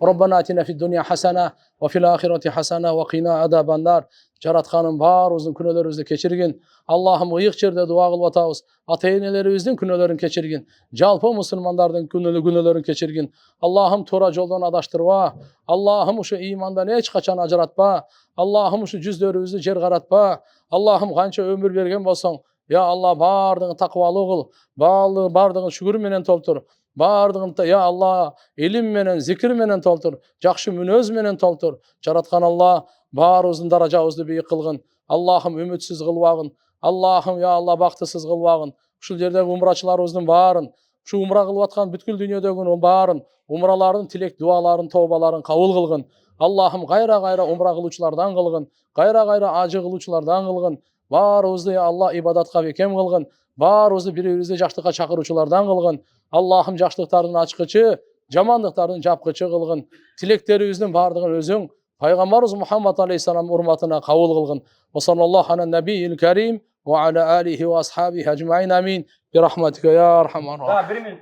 ربنا آتنا في الدنيا حسنة وفي الآخرة حسنة وقنا عذاب النار. Жаратканым баарыбыздын күнөөлөрүбүздү кечиргин. Аллахым ыйык жерде дуа кылып атабыз. Ата-энелерибиздин күнөөлөрүн кечиргин. Жалпы мусулмандардын күнөөлөрүн кечиргин. Аллахым туура жолдон адаштырба. Аллахым ушу ыймандан эч качан ажыратпа. Аллахым ушу жүздөрүбүздү жер каратпа. Аллахым канча өмүр берген болсоң, я Алла бардыгын такыбалуу кыл. Бардыгын шүгүр менен толтур. Бардыгын я Алла илим менен, зикир менен толтур. Жакшы мүнөз менен толтур. Жараткан Алла баарыбыздын даражабызды бийик кылгын. Аллахым үмүтсүз кылбагын. Аллахым я Алла бактысыз кылбагын. Ушул жердеги умрачыларыбыздын баарын, ушу умра кылып аткан бүткүл дүйнөдөгүнүн баарын, умраларын, тилек дуаларын, тообаларын кабыл кылгын. Аллахым кайра умра кылуучулардан кылгын. Кайра ажы кылуучулардан кылгын. Баарыбызды я Алла ибадатка бекем кылгын. Баарыбызды бири-бирибизди жакшылыкка чакыруучулардан кылгын. Аллахым жакшылыктардын ачкычы, жамандыктардын жапкычы кылгын. Тилектерибиздин бардыгын өзүң Пайгамбарыбыз Мухаммад алейхиссалам урматына кабыл кылгын. Ва саллаллаху ала набийил карим ва ала алихи ва асхабихи ажмаин амин. Bi rahmetike ya arhamar rahim.